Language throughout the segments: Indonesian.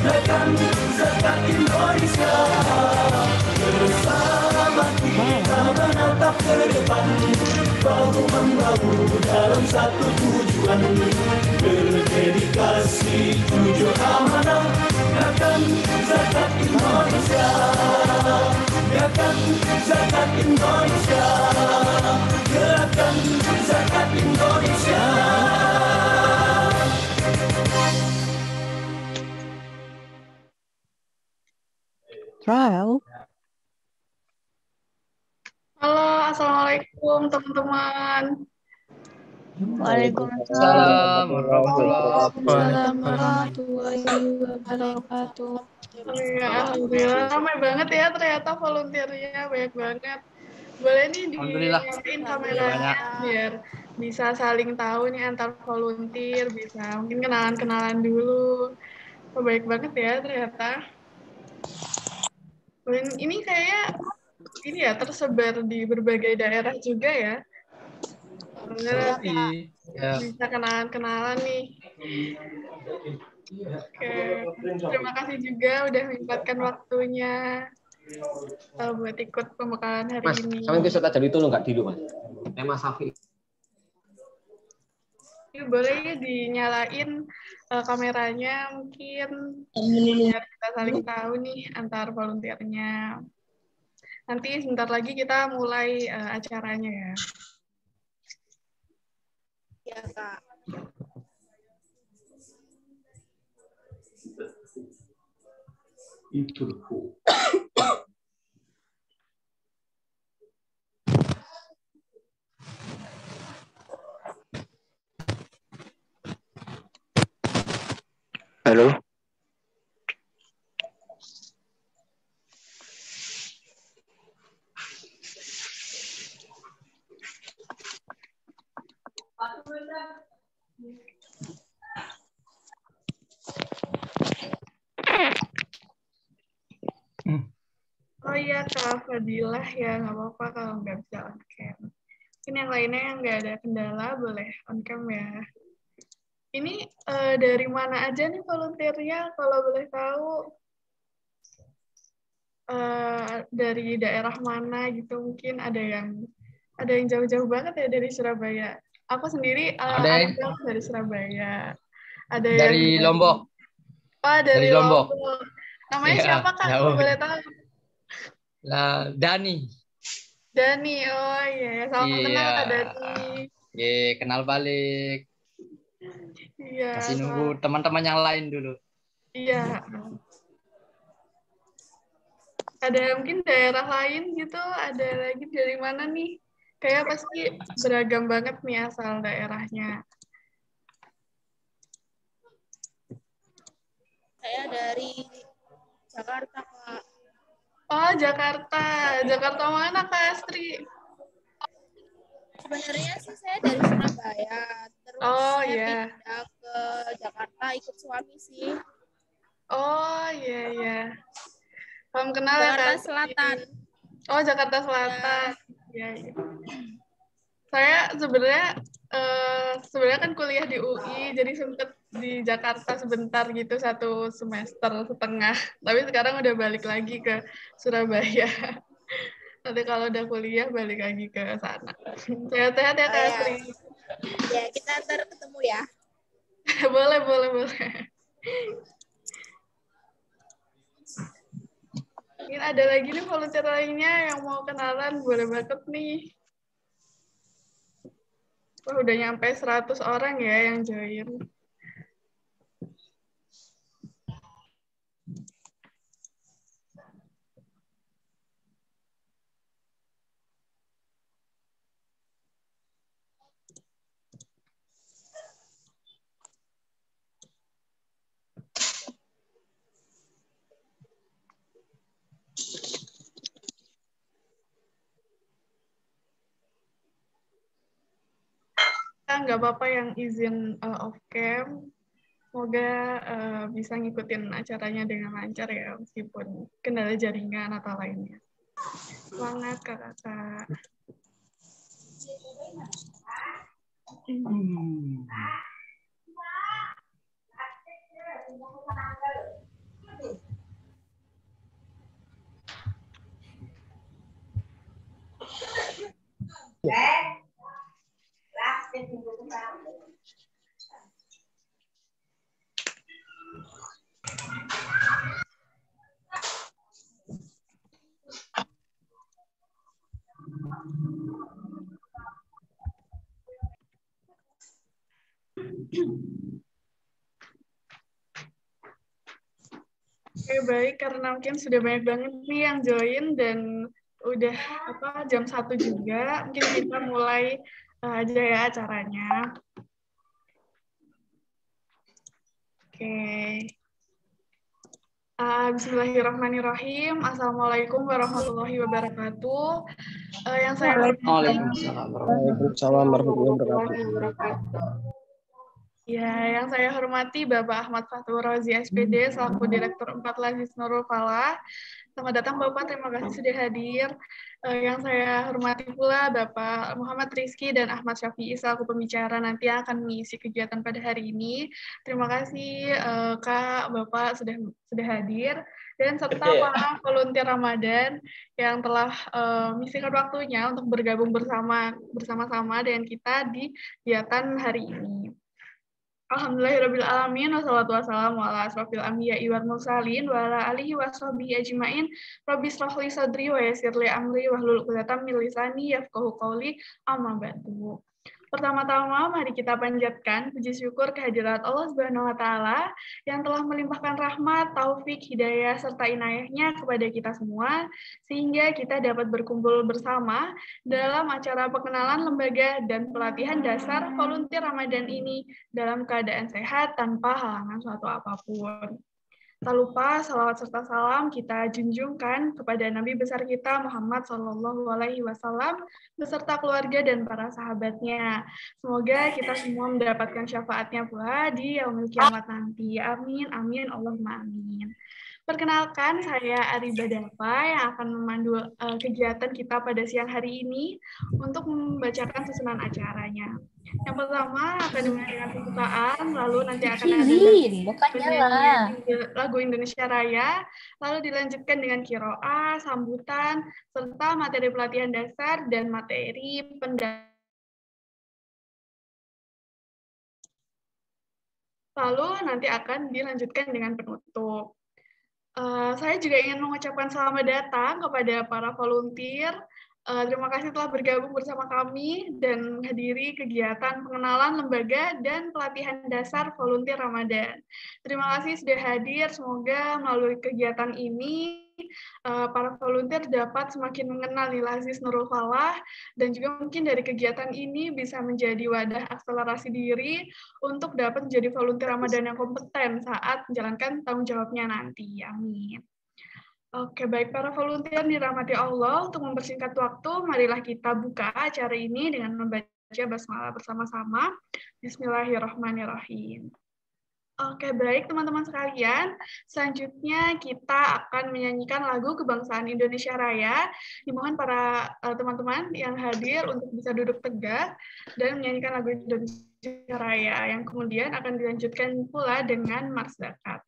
Gerakan zakat Indonesia, bersama kita menatap ke depan, bahu-membahu dalam satu tujuan, berdedikasi jujur amanah. Gerakan zakat Indonesia, gerakan zakat Indonesia, gerakan zakat Indonesia. Trial. Halo, assalamualaikum teman-teman. Waalaikumsalam warahmatullahi wabarakatuh. Alhamdulillah, ramai banget ya ternyata volunteernya, banyak banget. Boleh nih dinyalain kameranya biar bisa saling tahu nih antar volunteer, bisa mungkin kenalan-kenalan dulu. Oh, baik banget ya ternyata. Dan ini kayak ini ya tersebar di berbagai daerah juga ya. Bener, bisa kenalan-kenalan nih. Oke, terima kasih juga udah menyempatkan waktunya buat ikut pembekalan hari ini. Mas, kami bisa tadi itu nggak dulu, Mas. Mas Safi. Boleh ya dinyalain kameranya mungkin biar kita saling tahu nih antar volunteernya. Nanti sebentar lagi kita mulai acaranya ya. Ya, Kak. Itu. Halo. Oh iya, Kak Fadilah ya, nggak apa-apa kalau nggak bisa on cam. Mungkin yang lainnya yang nggak ada kendala boleh on cam ya. Ini dari mana aja nih volunteernya kalau boleh tahu? Dari daerah mana gitu, mungkin ada yang jauh-jauh banget ya dari Surabaya. Aku sendiri anak dari Surabaya. Ada dari yang Lombok. Oh, dari Lombok. Namanya Ya, siapa, Kak? Kalau boleh tahu. Dani. Dani, oh iya. Salam kenal Kak Dani. Kenal balik. Iya. Masih nunggu teman-teman yang lain dulu. Iya. Ada mungkin daerah lain gitu, ada lagi dari mana nih? Kayak pasti beragam banget nih asal daerahnya. Saya dari Jakarta, Kak. Oh, Jakarta. Jakarta mana, Kak Astri? Sebenarnya sih saya dari Surabaya. Terus saya pindah ke Jakarta ikut suami sih. Oh, iya. Salam kenal ya, Kak. Jakarta Selatan. Oh, Jakarta Selatan. Iya. Saya sebenarnya kan kuliah di UI, jadi sempet di Jakarta sebentar gitu 1 semester setengah. Tapi sekarang udah balik lagi ke Surabaya. Nanti kalau udah kuliah balik lagi ke sana. Sehat-sehat ya, Kak Astri. Ya, kita ntar ketemu ya. boleh. Mungkin ada lagi nih volunteer lainnya yang mau kenalan, boleh banget nih. Wah, udah nyampe 100 orang ya yang join. Nggak apa-apa yang izin off cam. Semoga bisa ngikutin acaranya dengan lancar ya, meskipun kendala jaringan atau lainnya. Semangat, Kakak. Oke, baik. Karena mungkin sudah banyak banget nih yang join dan udah jam 1 juga. Mungkin kita mulai aja ya acaranya. Oke. Bismillahirrahmanirrahim. Assalamualaikum warahmatullahi wabarakatuh. Yang saya Waalaikumsalam warahmatullahi wabarakatuh. Ya, yang saya hormati Bapak Ahmad Fathur Razi SPD selaku Direktur 4 Lazis Nurul Falah. Selamat datang Bapak, terima kasih sudah hadir. Yang saya hormati pula Bapak Muhammad Rizky dan Ahmad Syafi'i selaku pembicara nanti yang akan mengisi kegiatan pada hari ini. Terima kasih Kak, Bapak sudah hadir. Dan serta para volunteer Ramadan yang telah mengisikan waktunya untuk bergabung bersama-sama dengan kita di kegiatan hari ini. Alhamdulillahirrabbilalamin, wassalatu wassalamu ala asrofil anbiya'i wal mursalin wa ala alihi wa sahbihi ajma'in. Rabbi shrah li sadri wa yassir li amri wahlul 'uqdatam min lisani yafqahu qawli, amma ba'du. Pertama-tama mari kita panjatkan puji syukur kehadirat Allah Subhanahu wa taala yang telah melimpahkan rahmat, taufik, hidayah serta inayahnya kepada kita semua sehingga kita dapat berkumpul bersama dalam acara pengenalan lembaga dan pelatihan dasar volunteer Ramadan ini dalam keadaan sehat tanpa halangan suatu apapun. Tak lupa salawat serta salam kita junjungkan kepada Nabi besar kita Muhammad SAW beserta keluarga dan para sahabatnya. Semoga kita semua mendapatkan syafaatnya pula di yaumil kiamat nanti. Amin, amin, Allahumma amin. Perkenalkan, saya Ari Badapa yang akan memandu kegiatan kita pada siang hari ini untuk membacakan susunan acaranya. Yang pertama akan dimulai dengan pembukaan, lalu nanti akan ada lagu Indonesia Raya, lalu dilanjutkan dengan qiraah, sambutan, serta materi pelatihan dasar dan materi pendalaman. Lalu nanti akan dilanjutkan dengan penutup. Saya juga ingin mengucapkan selamat datang kepada para volunteer. Terima kasih telah bergabung bersama kami dan menghadiri kegiatan pengenalan lembaga dan pelatihan dasar volunteer Ramadan. Terima kasih sudah hadir. Semoga melalui kegiatan ini para volunteer dapat semakin mengenal Lazis Nurul Falah dan juga mungkin dari kegiatan ini bisa menjadi wadah akselerasi diri untuk dapat menjadi volunteer Ramadan yang kompeten saat menjalankan tanggung jawabnya nanti. Amin. Oke, baik para volunteer dirahmati Allah, untuk mempersingkat waktu, marilah kita buka acara ini dengan membaca basmalah bersama-sama. Bismillahirrahmanirrahim. Oke, baik teman-teman sekalian. Selanjutnya kita akan menyanyikan lagu Kebangsaan Indonesia Raya. Dimohon para teman-teman yang hadir untuk bisa duduk tegak dan menyanyikan lagu Indonesia Raya, yang kemudian akan dilanjutkan pula dengan Mars Zakat.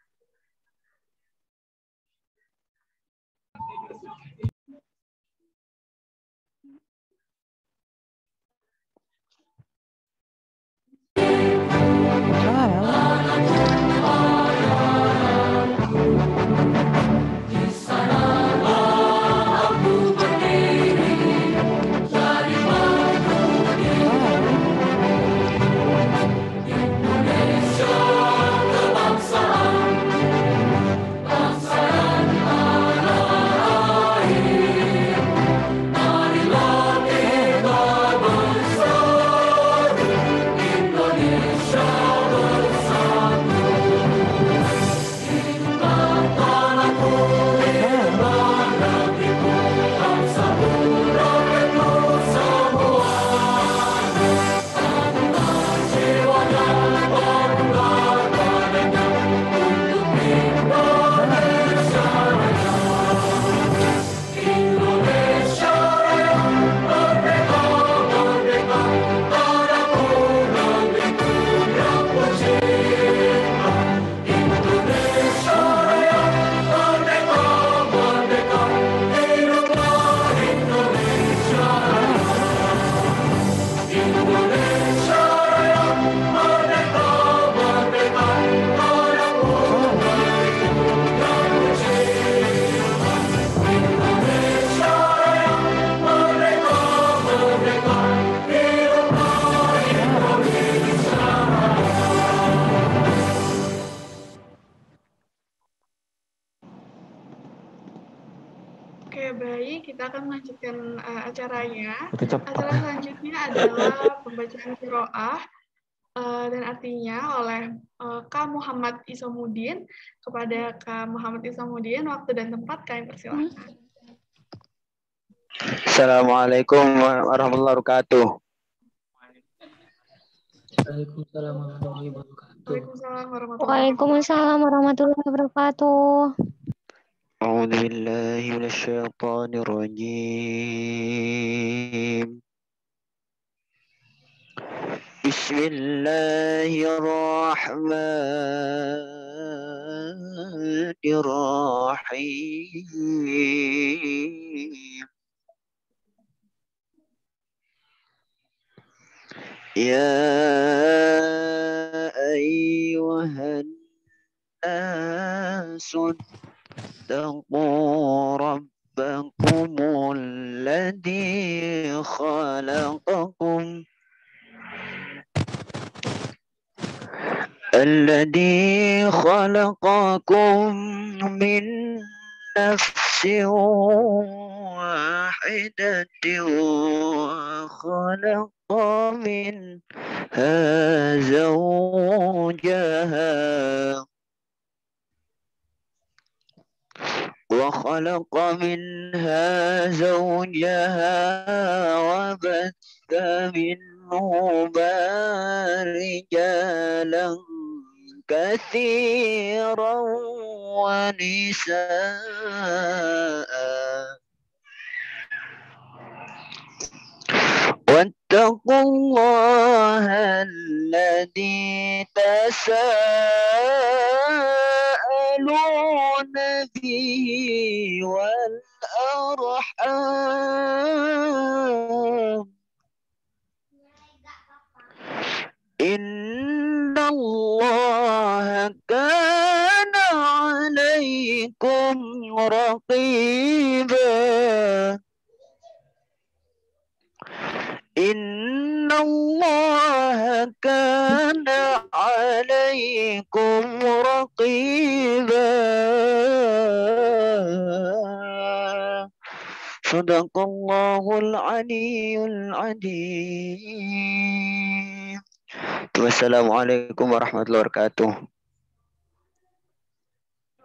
Indonesia kebangsaan baik, kita akan melanjutkan acaranya. Acara selanjutnya adalah pembacaan qiraah dan artinya oleh Kak Muhammad Isamudin. Kepada Kak Muhammad Isamudin, waktu dan tempat kami persilahkan. Assalamualaikum warahmatullahi wabarakatuh. Waalaikumsalam warahmatullahi wabarakatuh. Waalaikumsalam warahmatullahi wabarakatuh. A'udzu billahi minasyaitonir rajim. Bismillahirrahmanirrahim. Ya ayyuhan nasu اتقوا ربكم الذي خلقكم من نفس واحدة وخلق منها زوجها وبث منهما رجالا كثيرا ونساء واتقوا الله الذي تساءلون به والأرحام إن الله كان عليكم رقيبا إن الله كان عليكم رقيبا صدق الله العلي العظيم. Wassalamualaikum warahmatullahi wabarakatuh.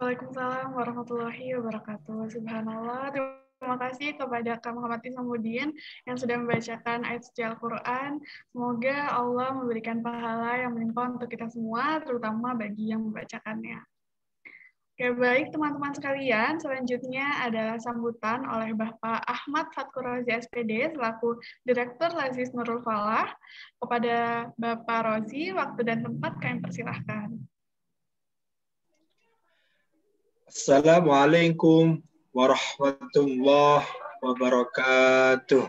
Waalaikumsalam warahmatullahi wabarakatuh. Subhanallah. Terima kasih kepada Kak Muhammad Isamudin yang sudah membacakan ayat suci Al-Quran. Semoga Allah memberikan pahala yang melimpah untuk kita semua, terutama bagi yang membacakannya. Oke, baik teman-teman sekalian, selanjutnya adalah sambutan oleh Bapak Ahmad Fatkur Rozi SPD selaku Direktur Lazis Nurul Falah. Kepada Bapak Rozi, waktu dan tempat kami persilahkan. Assalamualaikum warahmatullahi wabarakatuh.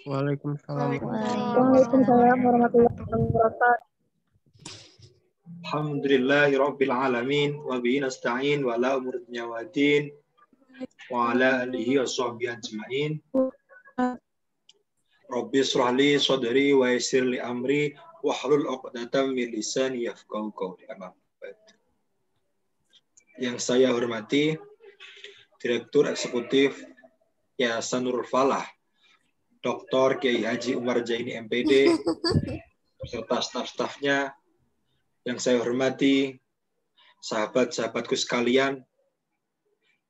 Waalaikumsalam warahmatullahi wabarakatuh. Alhamdulillahirabbil alamin wa bihi nasta'in wa ala umuri dunya waddin wa ala alihi washabbihi ajmain. Rabbi shrah li sadri wa yassir li amri wahlul 'uqdatam min lisani yafqahu qawli. Yang saya hormati Direktur Eksekutif Yayasan Nurul Falah, Dr. Kiai Haji Umar Zaini MPD, beserta staf-stafnya. Yang saya hormati sahabat-sahabatku sekalian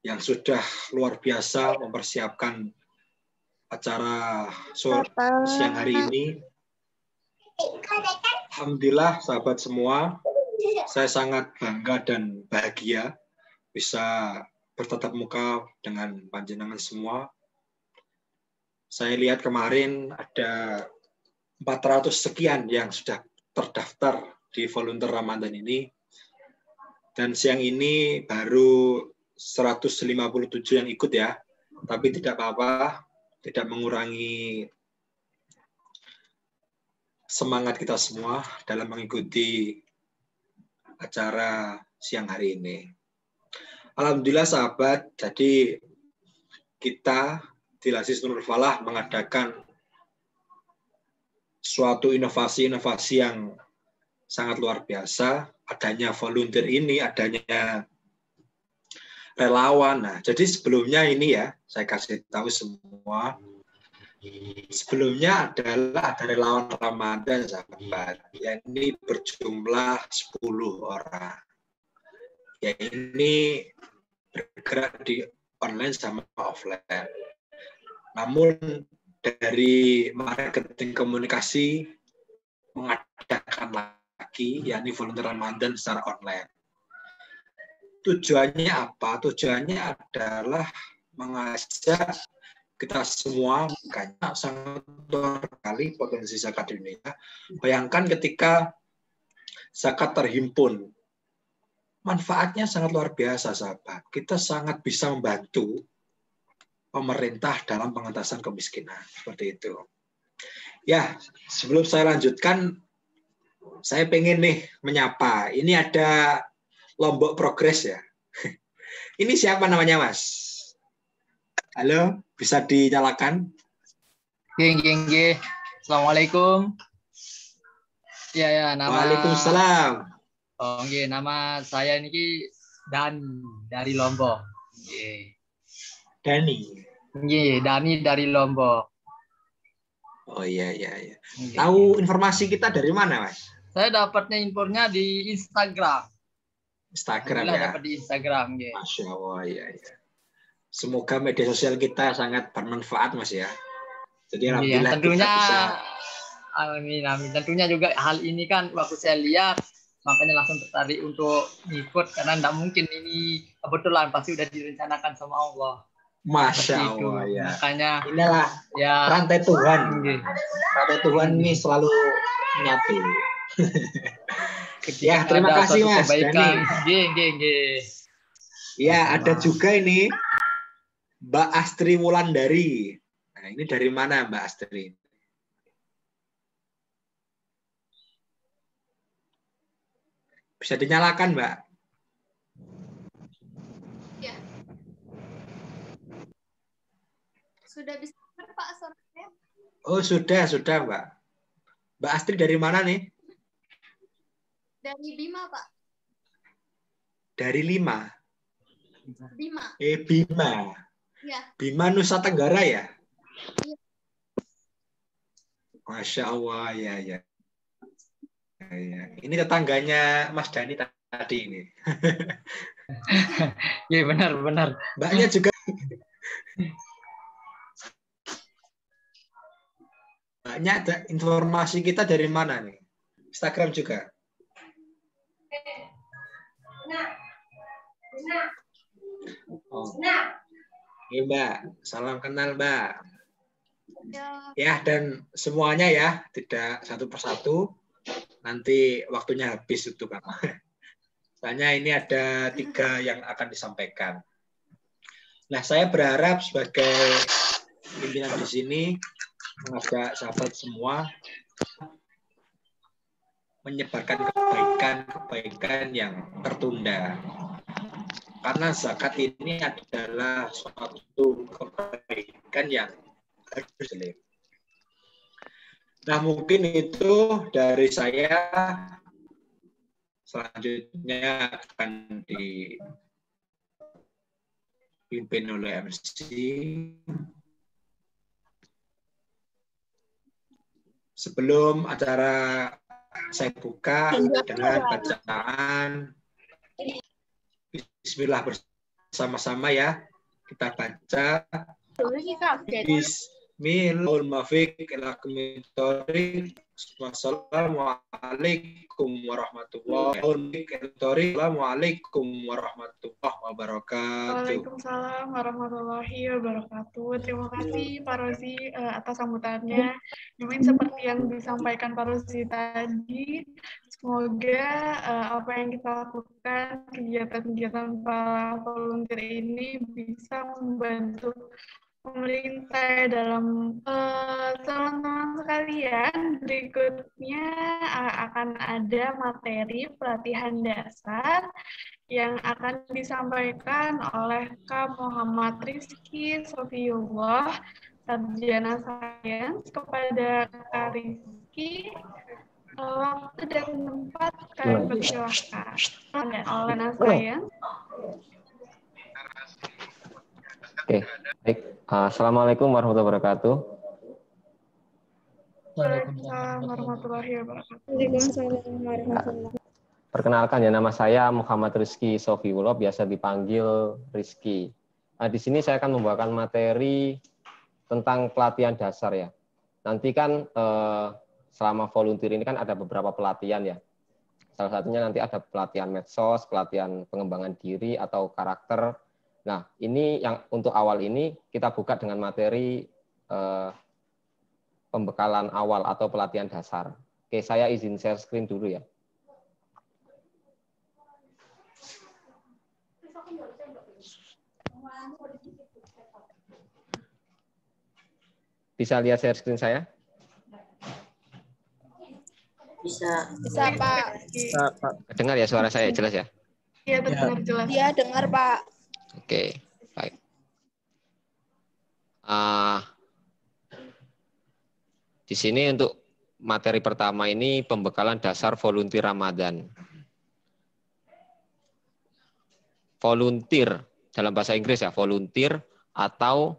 yang sudah luar biasa mempersiapkan acara siang hari ini. Alhamdulillah sahabat semua, saya sangat bangga dan bahagia bisa bertatap muka dengan panjenengan semua. Saya lihat kemarin ada 400 sekian yang sudah terdaftar di volunteer Ramadan ini. Dan siang ini baru 157 yang ikut ya. Tapi tidak apa-apa, tidak mengurangi semangat kita semua dalam mengikuti acara siang hari ini. Alhamdulillah sahabat, jadi kita di Lazis Nurul Falah mengadakan suatu inovasi-inovasi yang sangat luar biasa. Adanya volunteer ini, adanya relawan. Nah, jadi sebelumnya ini ya, saya kasih tahu semua. Sebelumnya adalah ada relawan Ramadan, sahabat. Ya, ini berjumlah 10 orang. Ya, ini bergerak di online sama offline. Namun dari marketing komunikasi mengadakan lagi, yakni volunteer Ramadan secara online. Tujuannya apa? Tujuannya adalah mengajak kita semua, makanya sangat luar sekali potensi zakat di Indonesia. Bayangkan ketika zakat terhimpun, manfaatnya sangat luar biasa, sahabat. Kita sangat bisa membantu pemerintah dalam pengentasan kemiskinan. Seperti itu. Ya, sebelum saya lanjutkan, saya pengen nih menyapa. Ini ada Lombok Progres ya. Ini siapa namanya, Mas? Halo, bisa dinyalakan? Geng. Assalamualaikum. Ya, nama. Waalaikumsalam. Oh, nama saya ini Dani dari Lombok. Dani. Dani dari Lombok. Oh iya. Tahu informasi kita dari mana, Mas? Saya dapatnya infonya di Instagram. Ya. Dapat di Instagram, ya. Masya Allah, ya. Semoga media sosial kita sangat bermanfaat, Mas ya. Jadi alhamdulillah tentunya kita bisa. Amin. Tentunya juga hal ini kan waktu saya lihat, makanya langsung tertarik untuk ikut karena tidak mungkin ini kebetulan, pasti udah direncanakan sama Allah. Masya Allah, ya. Makanya inilah ya rantai Tuhan. Rantai Tuhan ini selalu menyatu. Ya, terima kasih Mas Dani. Ya, ada juga ini Mbak Astri Wulandari. Nah, ini dari mana Mbak Astri? Bisa dinyalakan, Mbak? Ya. Sudah bisa, Pak, suaranya? Oh, sudah, Mbak. Mbak Astri dari mana nih? Dari Bima, Pak. Dari Bima. Bima. Ya. Bima Nusa Tenggara ya? Iya. Masya Allah, ya. Ini tetangganya Mas Dani tadi ini. Iya, benar. Mbaknya juga. Mbaknya ada informasi kita dari mana nih? Instagram juga. Oh. Iya, Mbak. Salam kenal, Mbak. Ya, dan semuanya ya, tidak satu persatu. Nanti waktunya habis itu, Kak. Soalnya ini ada 3 yang akan disampaikan. Nah, saya berharap sebagai pimpinan di sini mengajak sahabat semua menyebarkan kebaikan yang tertunda. Karena zakat ini adalah suatu kebaikan yang harus dilihat. Nah, mungkin itu dari saya. Selanjutnya akan dipimpin oleh MC. Sebelum acara saya buka dengan bacaan Bismillah bersama-sama ya. Kita baca. Bismillahirrahmanirrahim. Wassalamualaikum warahmatullahi wabarakatuh. Waalaikumsalam warahmatullahi wabarakatuh. Terima kasih Pak Rozi atas sambutannya. Mungkin seperti yang disampaikan Pak Rozi tadi, semoga apa yang kita lakukan, kegiatan-kegiatan para volunteer ini bisa membantu pemerintah dalam teman-teman sekalian. Berikutnya akan ada materi pelatihan dasar yang akan disampaikan oleh Kak Muhammad Rizky Sofiullah, Sarjana Sains. Kepada Kak Rizky, waktu dan tempat kami persilahkan. Oleh Sains. Oke, baik. Assalamualaikum warahmatullahi wabarakatuh. Waalaikumsalam warahmatullahi wabarakatuh. Waalaikumsalam warahmatullahi wabarakatuh. Perkenalkan ya, nama saya Muhammad Rizky Sofiulo, biasa dipanggil Rizky. Di sini saya akan membawakan materi tentang pelatihan dasar ya. Nanti kan selama volunteer ini kan ada beberapa pelatihan ya. Salah satunya nanti ada pelatihan medsos, pelatihan pengembangan diri atau karakter. Nah, ini yang untuk awal ini kita buka dengan materi pembekalan awal atau pelatihan dasar. Oke, saya izin share screen dulu ya. Bisa lihat share screen saya? Bisa Pak. Bisa, Pak. Dengar ya suara saya jelas ya? Iya, terdengar jelas. Iya, dengar Pak. Oke, baik. Di sini untuk materi pertama ini pembekalan dasar volunteer Ramadan. Volunteer dalam bahasa Inggris ya, volunteer atau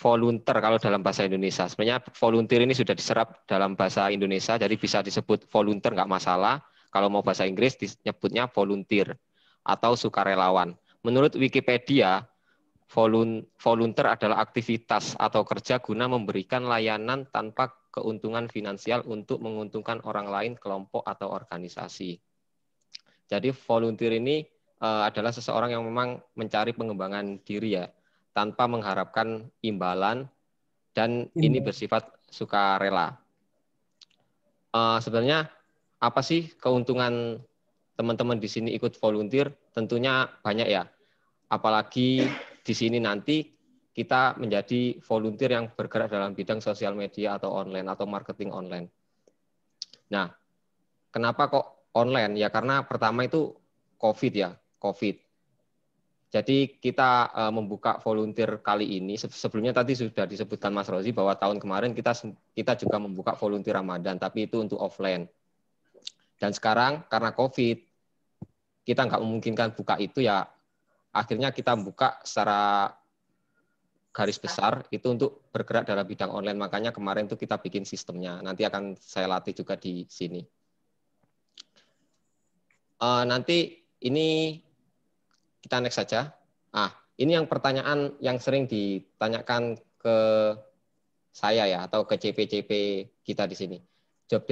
volunteer kalau dalam bahasa Indonesia. Sebenarnya volunteer ini sudah diserap dalam bahasa Indonesia, jadi bisa disebut volunteer nggak masalah. Kalau mau bahasa Inggris disebutnya volunteer atau sukarelawan. Menurut Wikipedia, volunteer adalah aktivitas atau kerja guna memberikan layanan tanpa keuntungan finansial untuk menguntungkan orang lain, kelompok, atau organisasi. Jadi volunteer ini adalah seseorang yang memang mencari pengembangan diri ya, tanpa mengharapkan imbalan, dan ini bersifat sukarela. Sebenarnya apa sih keuntungan teman-teman di sini ikut volunteer? Tentunya banyak ya. Apalagi di sini nanti kita menjadi volunteer yang bergerak dalam bidang sosial media atau online atau marketing online. Nah, kenapa kok online? Ya karena pertama itu COVID ya, COVID. Jadi kita membuka volunteer kali ini, sebelumnya tadi sudah disebutkan Mas Rozi bahwa tahun kemarin kita juga membuka volunteer Ramadan, tapi itu untuk offline. Dan sekarang karena COVID, kita nggak memungkinkan buka itu ya, akhirnya kita buka secara garis besar itu untuk bergerak dalam bidang online. Makanya kemarin itu kita bikin sistemnya. Nanti akan saya latih juga di sini. Nanti ini kita next saja. Ini yang pertanyaan yang sering ditanyakan ke saya ya, atau ke CP-CP kita di sini. Job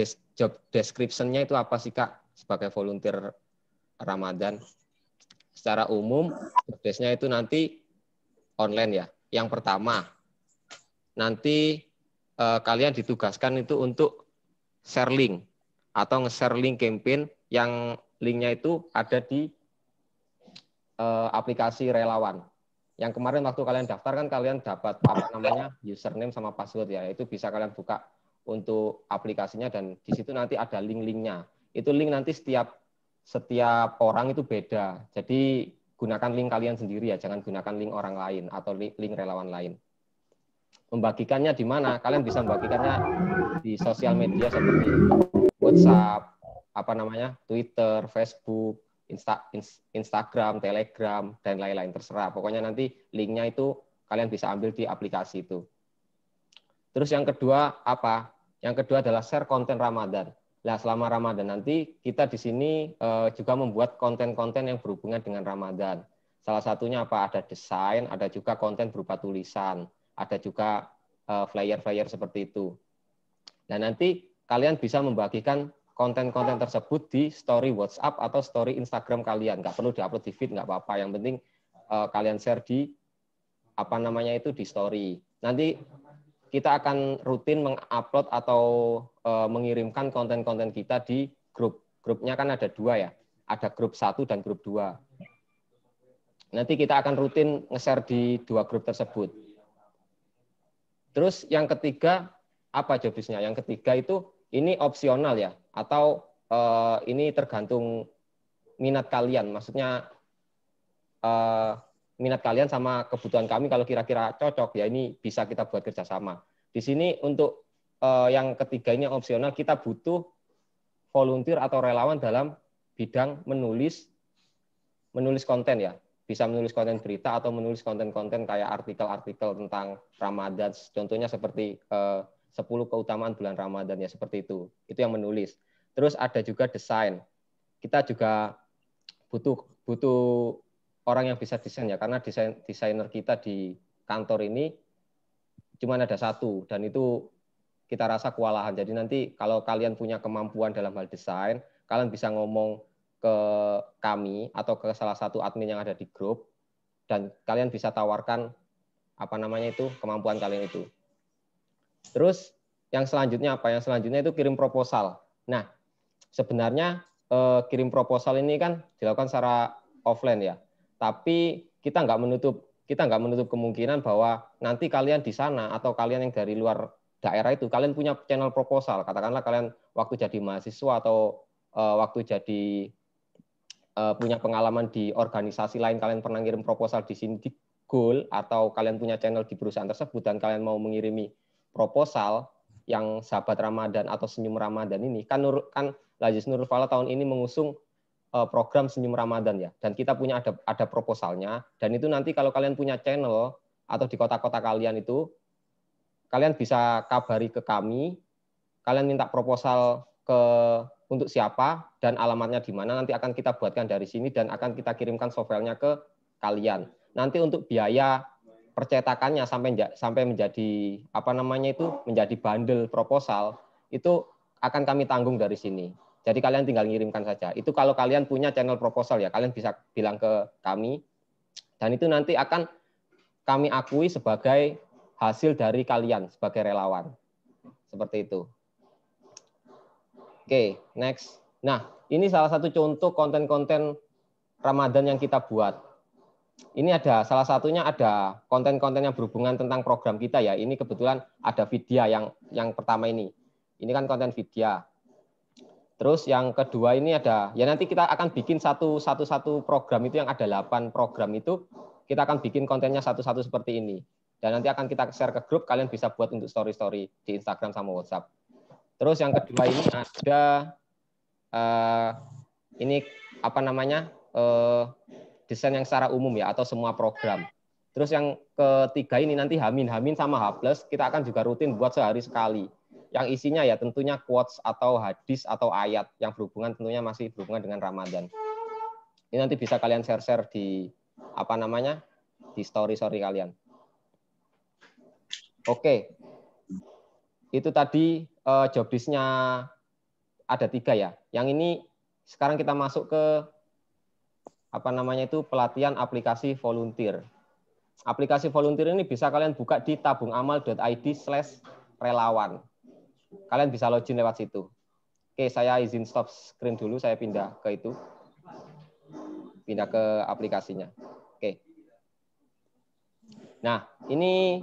description-nya itu apa sih Kak sebagai volunteer Ramadan? Secara umum, job desk-nya itu nanti online ya. Yang pertama, nanti kalian ditugaskan itu untuk share link atau nge-share link campaign yang linknya itu ada di aplikasi relawan. Yang kemarin waktu kalian daftar kan kalian dapat apa namanya username sama password ya, itu bisa kalian buka untuk aplikasinya dan di situ nanti ada link-linknya. Itu link nanti setiap orang itu beda. Jadi gunakan link kalian sendiri ya, jangan gunakan link orang lain atau link relawan lain. Membagikannya di mana? Kalian bisa membagikannya di sosial media seperti WhatsApp, apa namanya, Twitter, Facebook, Instagram, Telegram, dan lain-lain, terserah. Pokoknya nanti linknya itu kalian bisa ambil di aplikasi itu. Terus yang kedua apa? Yang kedua adalah share konten Ramadan. Nah, selama Ramadan nanti kita di sini juga membuat konten-konten yang berhubungan dengan Ramadan. Salah satunya apa? Ada desain, ada juga konten berupa tulisan, ada juga flyer-flyer seperti itu. Dan nanti kalian bisa membagikan konten-konten tersebut di story WhatsApp atau story Instagram kalian. Nggak perlu diupload di feed, nggak apa-apa. Yang penting kalian share di apa namanya itu di story. Nanti kita akan rutin mengupload atau mengirimkan konten-konten kita di grup. Grupnya kan ada 2 ya. Ada grup 1 dan grup 2. Nanti kita akan rutin nge-share di 2 grup tersebut. Terus yang ketiga apa jobdesknya? Yang ketiga itu ini opsional ya, atau ini tergantung minat kalian. Maksudnya minat kalian sama kebutuhan kami, kalau kira-kira cocok ya ini bisa kita buat kerjasama. Di sini untuk yang ketiga ini opsional, kita butuh volunteer atau relawan dalam bidang menulis konten ya. bisa menulis konten berita atau menulis konten-konten kayak artikel-artikel tentang Ramadan. Contohnya seperti 10 keutamaan bulan Ramadan ya, seperti itu. Itu yang menulis. Terus ada juga desain. Kita juga butuh orang yang bisa desain ya, karena desainer kita di kantor ini cuma ada satu, dan itu kita rasa kewalahan. Jadi nanti kalau kalian punya kemampuan dalam hal desain, kalian bisa ngomong ke kami atau ke salah satu admin yang ada di grup, dan kalian bisa tawarkan apa namanya itu kemampuan kalian itu. Terus yang selanjutnya apa? Yang selanjutnya itu kirim proposal. Nah, sebenarnya kirim proposal ini kan dilakukan secara offline ya, tapi kita nggak menutup kemungkinan bahwa nanti kalian di sana atau kalian yang dari luar daerah itu kalian punya channel proposal. Katakanlah kalian waktu jadi mahasiswa atau waktu jadi punya pengalaman di organisasi lain, kalian pernah ngirim proposal di sini di Goal, atau kalian punya channel di perusahaan tersebut dan kalian mau mengirimi proposal yang sahabat Ramadan atau senyum Ramadan ini, kan Lajis Nurul Falah tahun ini mengusung program senyum Ramadan ya, dan kita punya ada proposalnya, dan itu nanti kalau kalian punya channel atau di kota-kota kalian itu, kalian bisa kabari ke kami, kalian minta proposal untuk siapa dan alamatnya di mana, nanti akan kita buatkan dari sini dan akan kita kirimkan softwarenya ke kalian. Nanti untuk biaya percetakannya sampai menjadi apa namanya itu menjadi bundle proposal itu akan kami tanggung dari sini. Jadi kalian tinggal ngirimkan saja. Itu kalau kalian punya channel proposal ya, kalian bisa bilang ke kami dan itu nanti akan kami akui sebagai hasil dari kalian sebagai relawan. Seperti itu. Oke, next. Nah, ini salah satu contoh konten-konten Ramadan yang kita buat. Ini ada salah satunya ada konten-konten yang berhubungan tentang program kita ya. Ini kebetulan ada Vidya yang pertama ini. Ini kan konten Vidya. Terus yang kedua ini ada, ya nanti kita akan bikin satu program itu yang ada 8 program itu, kita akan bikin kontennya satu-satu seperti ini. Dan nanti akan kita share ke grup, kalian bisa buat untuk story-story di Instagram sama WhatsApp. Terus yang kedua ini ada ini apa namanya desain yang secara umum ya atau semua program. Terus yang ketiga ini nanti Hamin sama H+ kita akan juga rutin buat sehari sekali. Yang isinya ya tentunya quotes atau hadis atau ayat yang berhubungan tentunya masih berhubungan dengan Ramadan. Ini nanti bisa kalian share-share di apa namanya di story-story kalian. Oke. Itu tadi job list-nya ada 3 ya. Yang ini sekarang kita masuk ke apa namanya itu pelatihan aplikasi volunteer. Aplikasi volunteer ini bisa kalian buka di tabungamal.id/relawan. Kalian bisa login lewat situ. Oke, saya izin stop screen dulu, saya pindah ke itu. Pindah ke aplikasinya. Oke. Nah, ini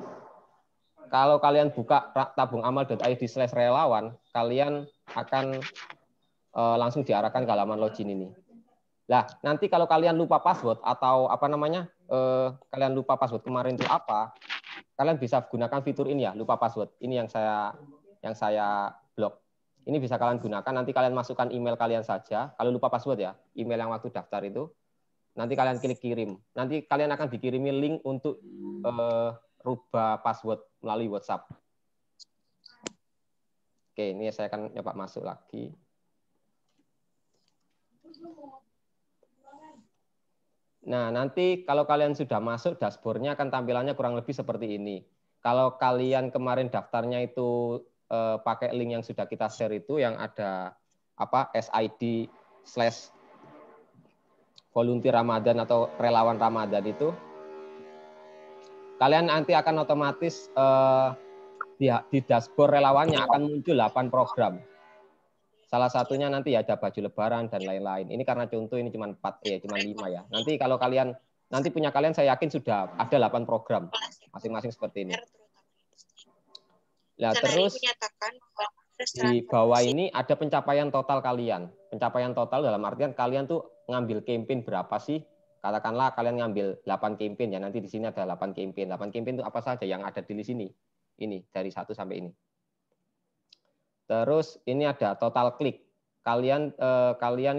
kalau kalian buka tabungamal.id/relawan, kalian akan langsung diarahkan ke halaman login ini. Nah, nanti kalau kalian lupa password atau apa namanya, kalian lupa password kemarin itu apa, kalian bisa gunakan fitur ini ya, lupa password. Ini yang saya blok. Ini bisa kalian gunakan, nanti kalian masukkan email kalian saja. Kalau lupa password ya, email yang waktu daftar itu, nanti kalian klik kirim. Nanti kalian akan dikirimi link untuk rubah password melalui WhatsApp. Oke, ini saya akan coba masuk lagi. Nah, nanti kalau kalian sudah masuk, dashboard-nya akan tampilannya kurang lebih seperti ini. Kalau kalian kemarin daftarnya itu pakai link yang sudah kita share itu, yang ada apa SID/volunteer Ramadan atau relawan Ramadan itu, kalian nanti akan otomatis di dashboard relawannya akan muncul 8 program. Salah satunya nanti ada baju lebaran dan lain-lain. Ini karena contoh ini cuma 5 ya. Nanti kalau kalian punya kalian saya yakin sudah ada 8 program masing-masing seperti ini. Nah, terus di bawah ini ada pencapaian total kalian. Pencapaian total dalam artian kalian tuh ngambil campaign berapa sih? Katakanlah kalian ngambil 8 campaign ya. Nanti di sini ada 8 campaign. 8 campaign itu apa saja yang ada di sini? Ini dari 1 sampai ini. Terus ini ada total klik. Kalian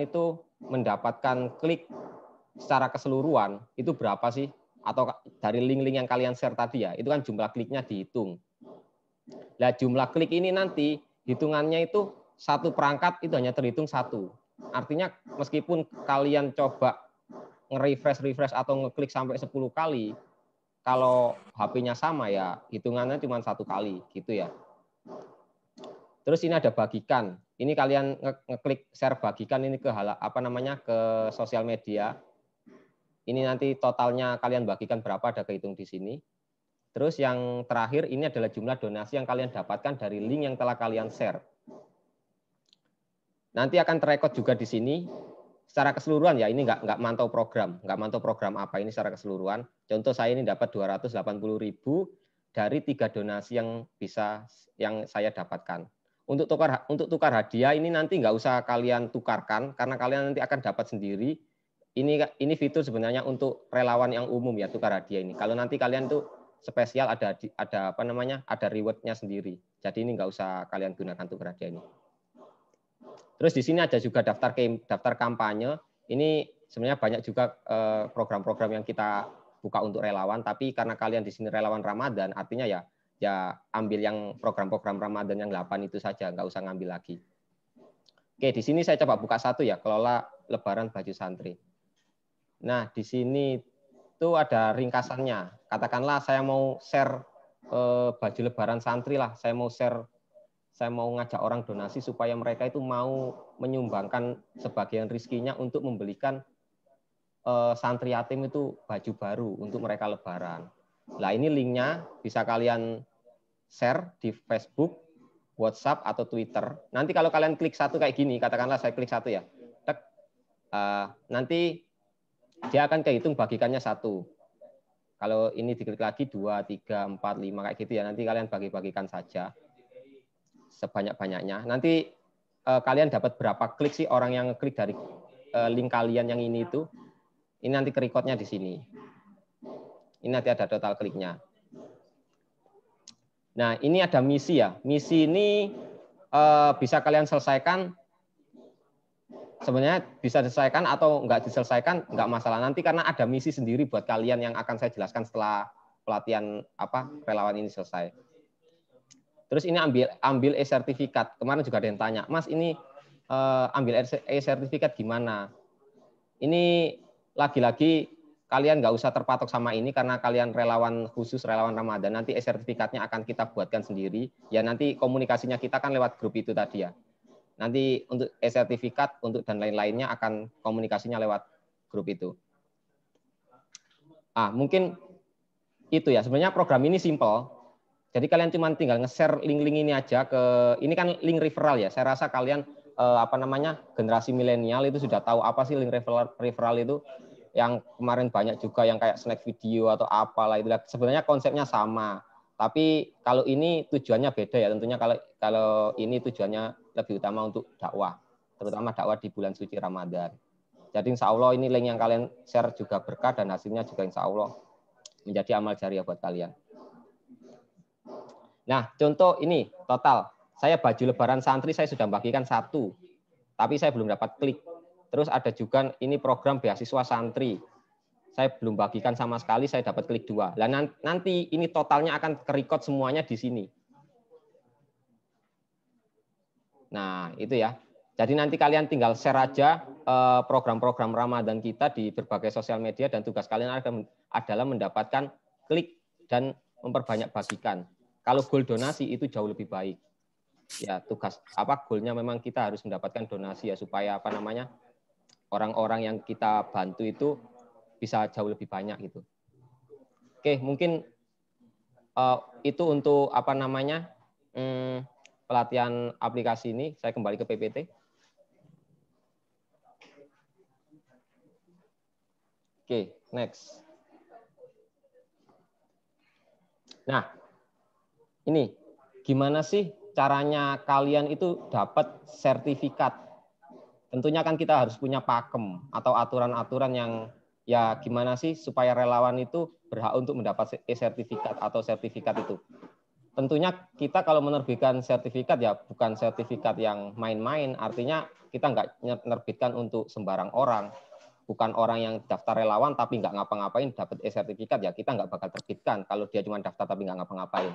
itu mendapatkan klik secara keseluruhan itu berapa sih? Atau dari link-link yang kalian share tadi ya, itu kan jumlah kliknya dihitung. Nah, jumlah klik ini nanti hitungannya itu satu perangkat itu hanya terhitung satu. Artinya meskipun kalian coba nge-refresh atau ngeklik sampai 10 kali, kalau HP-nya sama ya hitungannya cuma 1 kali gitu ya. Terus ini ada bagikan. Ini kalian ngeklik share bagikan ini ke ke sosial media. Ini nanti totalnya kalian bagikan berapa ada kehitung di sini. Terus yang terakhir ini adalah jumlah donasi yang kalian dapatkan dari link yang telah kalian share. Nanti akan terekod juga di sini secara keseluruhan ya. Ini nggak mantau program apa ini secara keseluruhan. Contoh saya ini dapat 280.000 dari 3 donasi yang saya dapatkan. Untuk tukar hadiah ini nanti nggak usah kalian tukarkan karena kalian nanti akan dapat sendiri. Ini fitur sebenarnya untuk relawan yang umum ya, tukar hadiah ini. Kalau nanti kalian tuh spesial ada rewardnya sendiri. Jadi ini nggak usah kalian gunakan tukar hadiah ini. Terus di sini ada juga daftar kampanye. Ini sebenarnya banyak juga program-program yang kita buka untuk relawan. Tapi karena kalian di sini relawan Ramadan, artinya ya ambil yang program-program Ramadan yang 8 itu saja, nggak usah ngambil lagi. Oke, di sini saya coba buka satu ya, kelola Lebaran baju santri. Nah, di sini tuh ada ringkasannya. Katakanlah saya mau share baju Lebaran santri lah, saya mau ngajak orang donasi supaya mereka itu mau menyumbangkan sebagian rizkinya untuk membelikan santri yatim itu baju baru untuk mereka Lebaran. Nah, ini linknya bisa kalian share di Facebook, WhatsApp, atau Twitter. Nanti kalau kalian klik satu kayak gini, katakanlah saya klik satu ya, nanti dia akan kehitung bagikannya 1. Kalau ini diklik lagi 2, 3, 4, 5 kayak gitu ya. Nanti kalian bagi-bagikan saja sebanyak-banyaknya. Nanti kalian dapat berapa klik sih orang yang klik dari link kalian yang ini itu. Ini nanti kerekodnya di sini. Ini nanti ada total kliknya. Nah, ini ada misi ya. Misi ini bisa kalian selesaikan. Sebenarnya bisa diselesaikan atau nggak diselesaikan, nggak masalah. Nanti karena ada misi sendiri buat kalian yang akan saya jelaskan setelah pelatihan relawan ini selesai. Terus ini ambil e-sertifikat. Kemarin juga ada yang tanya, Mas ini ambil e-sertifikat gimana? Ini lagi-lagi kalian nggak usah terpatok sama ini karena kalian relawan khusus, relawan Ramadan. Nanti e-sertifikatnya akan kita buatkan sendiri. Ya nanti komunikasinya kita kan lewat grup itu tadi ya. Nanti untuk e-sertifikat dan lain-lainnya akan komunikasinya lewat grup itu. Mungkin itu ya. Sebenarnya program ini simple. Jadi kalian cuma tinggal nge-share link-link ini aja ini kan link referral ya. Saya rasa kalian generasi milenial itu sudah tahu apa sih link referral itu. Yang kemarin banyak juga yang kayak snack video atau apalah itu. Sebenarnya konsepnya sama. Tapi kalau ini tujuannya beda ya. Tentunya kalau ini tujuannya lebih utama untuk dakwah, terutama dakwah di bulan suci Ramadan. Jadi insya Allah ini link yang kalian share juga berkah dan hasilnya juga insya Allah menjadi amal jariah buat kalian. Nah, contoh ini total. Saya baju Lebaran santri saya sudah bagikan 1, tapi saya belum dapat klik. Terus ada juga ini program beasiswa santri. Saya belum bagikan sama sekali, saya dapat klik 2. Lah nanti ini totalnya akan kerekod semuanya di sini. Nah, itu ya. Jadi nanti kalian tinggal share aja program-program Ramadan kita di berbagai sosial media dan tugas kalian adalah mendapatkan klik dan memperbanyak bagikan. Kalau goal donasi itu jauh lebih baik. Ya, tugas goalnya memang kita harus mendapatkan donasi ya supaya orang-orang yang kita bantu itu bisa jauh lebih banyak gitu. Oke, mungkin itu untuk pelatihan aplikasi ini. Saya kembali ke PPT. Oke, next. Nah, ini gimana sih caranya kalian itu dapat sertifikat? Tentunya kan kita harus punya pakem atau aturan-aturan yang ya gimana sih supaya relawan itu berhak untuk mendapat sertifikat atau sertifikat itu. Tentunya kita kalau menerbitkan sertifikat ya bukan sertifikat yang main-main, artinya kita nggak menerbitkan untuk sembarang orang. bukan orang yang daftar relawan tapi nggak ngapa-ngapain dapat e-sertifikat, ya kita nggak bakal terbitkan kalau dia cuma daftar tapi nggak ngapa-ngapain.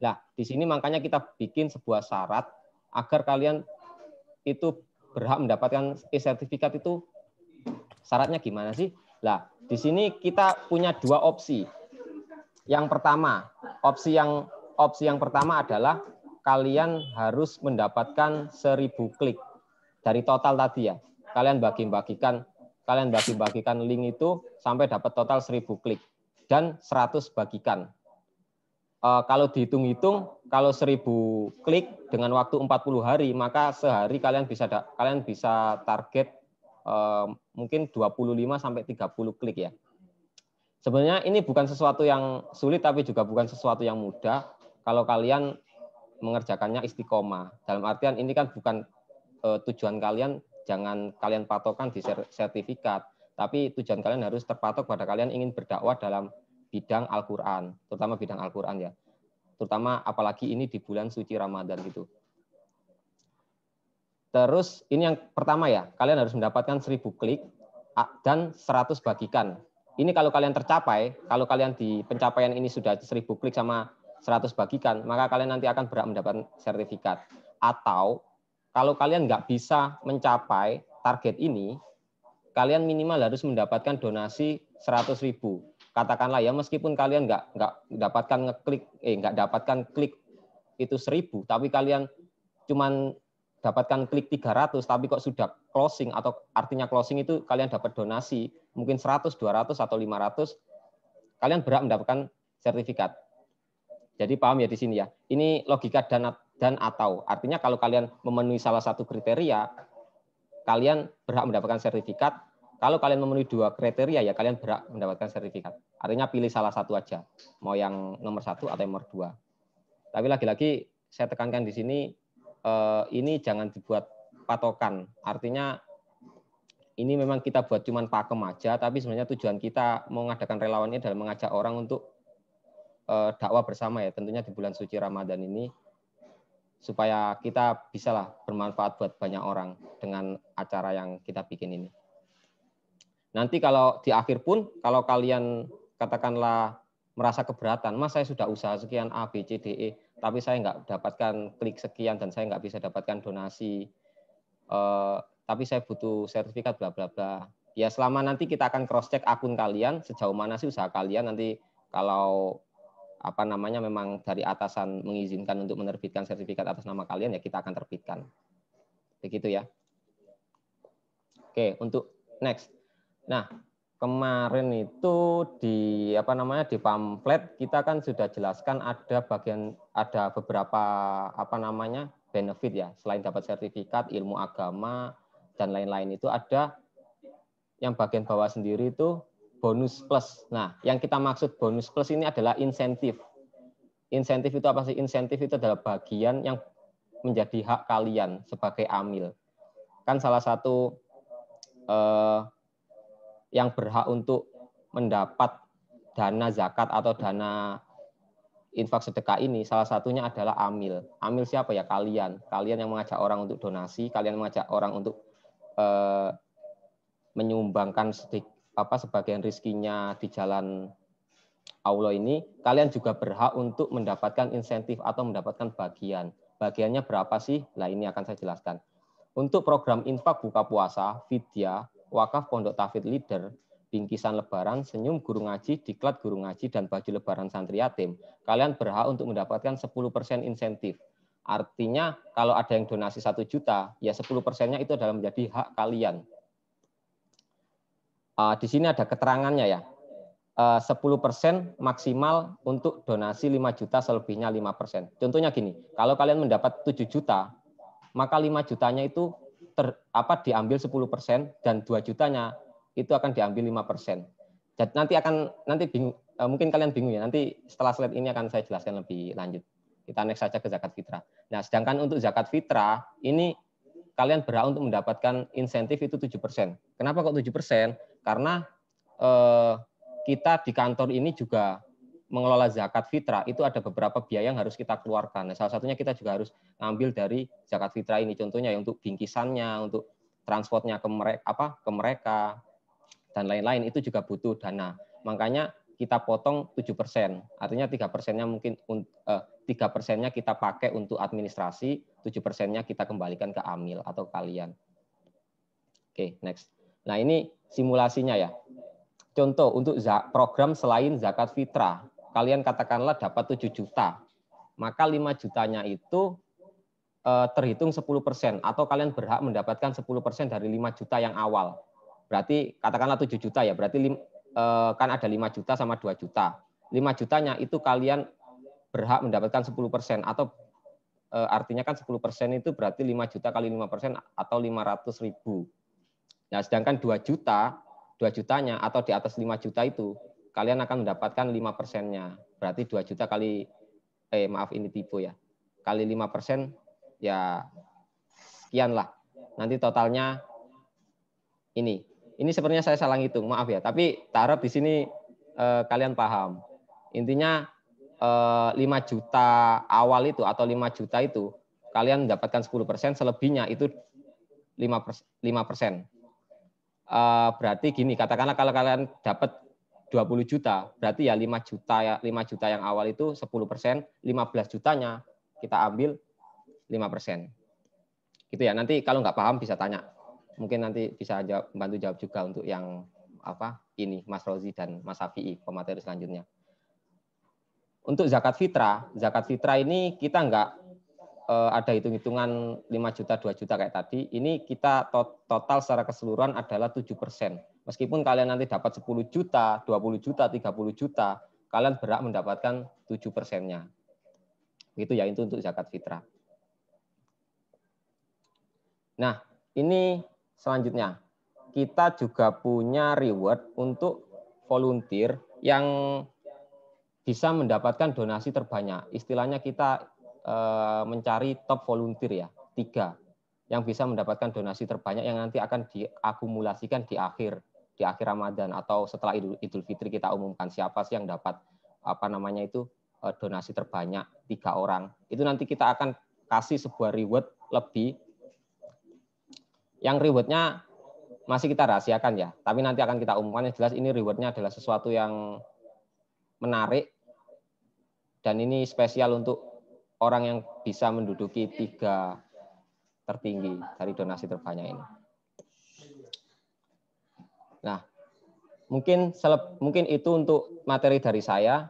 Nah, di sini makanya kita bikin sebuah syarat agar kalian itu berhak mendapatkan e-sertifikat itu. Syaratnya gimana sih? Nah, di sini kita punya dua opsi. Yang pertama, opsi yang pertama adalah kalian harus mendapatkan 1000 klik dari total tadi ya. Kalian bagi-bagikan link itu sampai dapat total 1000 klik dan 100 bagikan. Kalau dihitung-hitung, kalau 1000 klik dengan waktu 40 hari, maka sehari kalian bisa target mungkin 25 sampai 30 klik ya. Sebenarnya ini bukan sesuatu yang sulit tapi juga bukan sesuatu yang mudah kalau kalian mengerjakannya istiqomah. Dalam artian ini kan bukan tujuan kalian, jangan kalian patokan di sertifikat, tapi tujuan kalian harus terpatok pada kalian ingin berdakwah dalam bidang Al-Quran, terutama bidang Al-Quran ya. Terutama apalagi ini di bulan suci Ramadan gitu. Terus ini yang pertama ya, kalian harus mendapatkan 1000 klik dan 100 bagikan. Ini kalau kalian tercapai, kalau kalian di pencapaian ini sudah 1000 klik sama 100 bagikan, maka kalian nanti akan berhak mendapatkan sertifikat. Atau kalau kalian nggak bisa mencapai target ini, kalian minimal harus mendapatkan donasi 100.000. Katakanlah ya, meskipun kalian nggak dapatkan klik itu 1000, tapi kalian cuman dapatkan klik 300, tapi kok sudah closing, atau artinya closing itu kalian dapat donasi mungkin 100, 200, atau 500, kalian berhak mendapatkan sertifikat. Jadi paham ya di sini ya. Ini logika dan atau. Artinya kalau kalian memenuhi salah satu kriteria, kalian berhak mendapatkan sertifikat. Kalau kalian memenuhi 2 kriteria, ya kalian berhak mendapatkan sertifikat. Artinya pilih salah satu aja, mau yang nomor 1 atau nomor 2. Tapi lagi-lagi saya tekankan di sini, ini jangan dibuat patokan. Artinya ini memang kita buat cuman pakem aja, tapi sebenarnya tujuan kita mengadakan relawan ini adalah mengajak orang untuk dakwah bersama ya, tentunya di bulan suci Ramadan ini, supaya kita bisalah bermanfaat buat banyak orang dengan acara yang kita bikin ini. Nanti kalau di akhir pun, kalau kalian katakanlah merasa keberatan, Mas saya sudah usaha sekian A, B, C, D, E, tapi saya nggak dapatkan klik sekian dan saya nggak bisa dapatkan donasi, tapi saya butuh sertifikat bla bla bla. Ya selama nanti kita akan cross check akun kalian sejauh mana sih usaha kalian, nanti kalau memang dari atasan mengizinkan untuk menerbitkan sertifikat atas nama kalian, ya kita akan terbitkan. Begitu ya. Oke, untuk next. Nah, kemarin itu di di pamflet kita kan sudah jelaskan ada beberapa benefit ya, selain dapat sertifikat ilmu agama dan lain-lain, itu ada yang bagian bawah sendiri itu bonus plus. Nah, yang kita maksud bonus plus ini adalah insentif. Insentif itu apa sih? Insentif itu adalah bagian yang menjadi hak kalian sebagai amil. Kan salah satu yang berhak untuk mendapat dana zakat atau dana infak sedekah ini, salah satunya adalah amil. Amil siapa ya? Kalian. Kalian yang mengajak orang untuk donasi, kalian mengajak orang untuk menyumbangkan sebagian rizkinya di jalan Allah ini, kalian juga berhak untuk mendapatkan insentif atau mendapatkan bagian. Bagiannya berapa sih? Nah, ini akan saya jelaskan. Untuk program infak buka puasa, fidyah, wakaf pondok tahfidz leader, bingkisan lebaran, senyum guru ngaji, diklat guru ngaji, dan baju lebaran santri yatim, kalian berhak untuk mendapatkan 10% insentif. Artinya kalau ada yang donasi 1 juta, ya 10%-nya itu adalah menjadi hak kalian. Di sini ada keterangannya ya. 10% maksimal untuk donasi 5 juta, selebihnya 5%. Contohnya gini, kalau kalian mendapat 7 juta, maka 5 jutanya itu diambil 10% dan 2 jutanya itu akan diambil 5%. Jadi mungkin kalian bingung ya, nanti setelah slide ini akan saya jelaskan lebih lanjut. Kita next saja ke zakat fitrah. Nah, sedangkan untuk zakat fitrah ini kalian berhak untuk mendapatkan insentif itu 7%. Kenapa kok 7%? Karena kita di kantor ini juga mengelola zakat fitrah, itu ada beberapa biaya yang harus kita keluarkan. Nah, salah satunya kita juga harus ngambil dari zakat fitrah ini. Contohnya ya untuk bingkisannya, untuk transportnya ke mereka, dan lain-lain itu juga butuh dana. Makanya kita potong 7%. Artinya 3%-nya mungkin 3%-nya kita pakai untuk administrasi, 7%-nya kita kembalikan ke Amil atau kalian. Oke, next. Nah, ini simulasinya ya. Contoh untuk program selain zakat fitrah, kalian katakanlah dapat 7 juta. Maka 5 jutanya itu terhitung 10% atau kalian berhak mendapatkan 10% dari 5 juta yang awal. Berarti katakanlah 7 juta ya, berarti kan ada 5 juta sama 2 juta. 5 jutanya itu kalian berhak mendapatkan 10% atau artinya kan 10% itu berarti 5 juta kali 5% atau 500.000. Nah, sedangkan 2 jutanya atau di atas 5 juta itu kalian akan mendapatkan 5%-nya. Berarti 2 juta kali maaf ini tipu ya. Kali 5% ya sekian lah. Nanti totalnya ini. Ini sebenarnya saya salah ngitung, maaf ya. Tapi taruh di sini kalian paham. Intinya 5 juta awal itu atau 5 juta itu kalian mendapatkan 10%, selebihnya itu 5%. Berarti gini, katakanlah kalau kalian dapat 20 juta, berarti ya 5 juta yang awal itu 10%, 15 jutanya kita ambil 5%. Gitu ya. Nanti kalau nggak paham bisa tanya. Mungkin nanti bisa bantu jawab juga untuk yang ini Mas Rozi dan Mas Syafi'i pemateri selanjutnya. Untuk zakat fitrah ini kita nggak ada hitung-hitungan 5 juta, 2 juta kayak tadi. Ini kita total secara keseluruhan adalah 7%. Meskipun kalian nanti dapat 10 juta, 20 juta, 30 juta, kalian berhak mendapatkan 7%-nya. Gitu ya, itu untuk zakat fitrah. Nah, ini selanjutnya, kita juga punya reward untuk volunteer yang bisa mendapatkan donasi terbanyak. Istilahnya kita mencari top volunteer ya, 3 yang bisa mendapatkan donasi terbanyak yang nanti akan diakumulasikan di akhir Ramadan atau setelah Idul Fitri kita umumkan siapa sih yang dapat donasi terbanyak 3 orang. Itu nanti kita akan kasih sebuah reward lebih. Yang rewardnya masih kita rahasiakan ya, tapi nanti akan kita umumkan. Yang jelas ini rewardnya adalah sesuatu yang menarik dan ini spesial untuk orang yang bisa menduduki 3 tertinggi dari donasi terbanyak ini. Nah, mungkin itu untuk materi dari saya.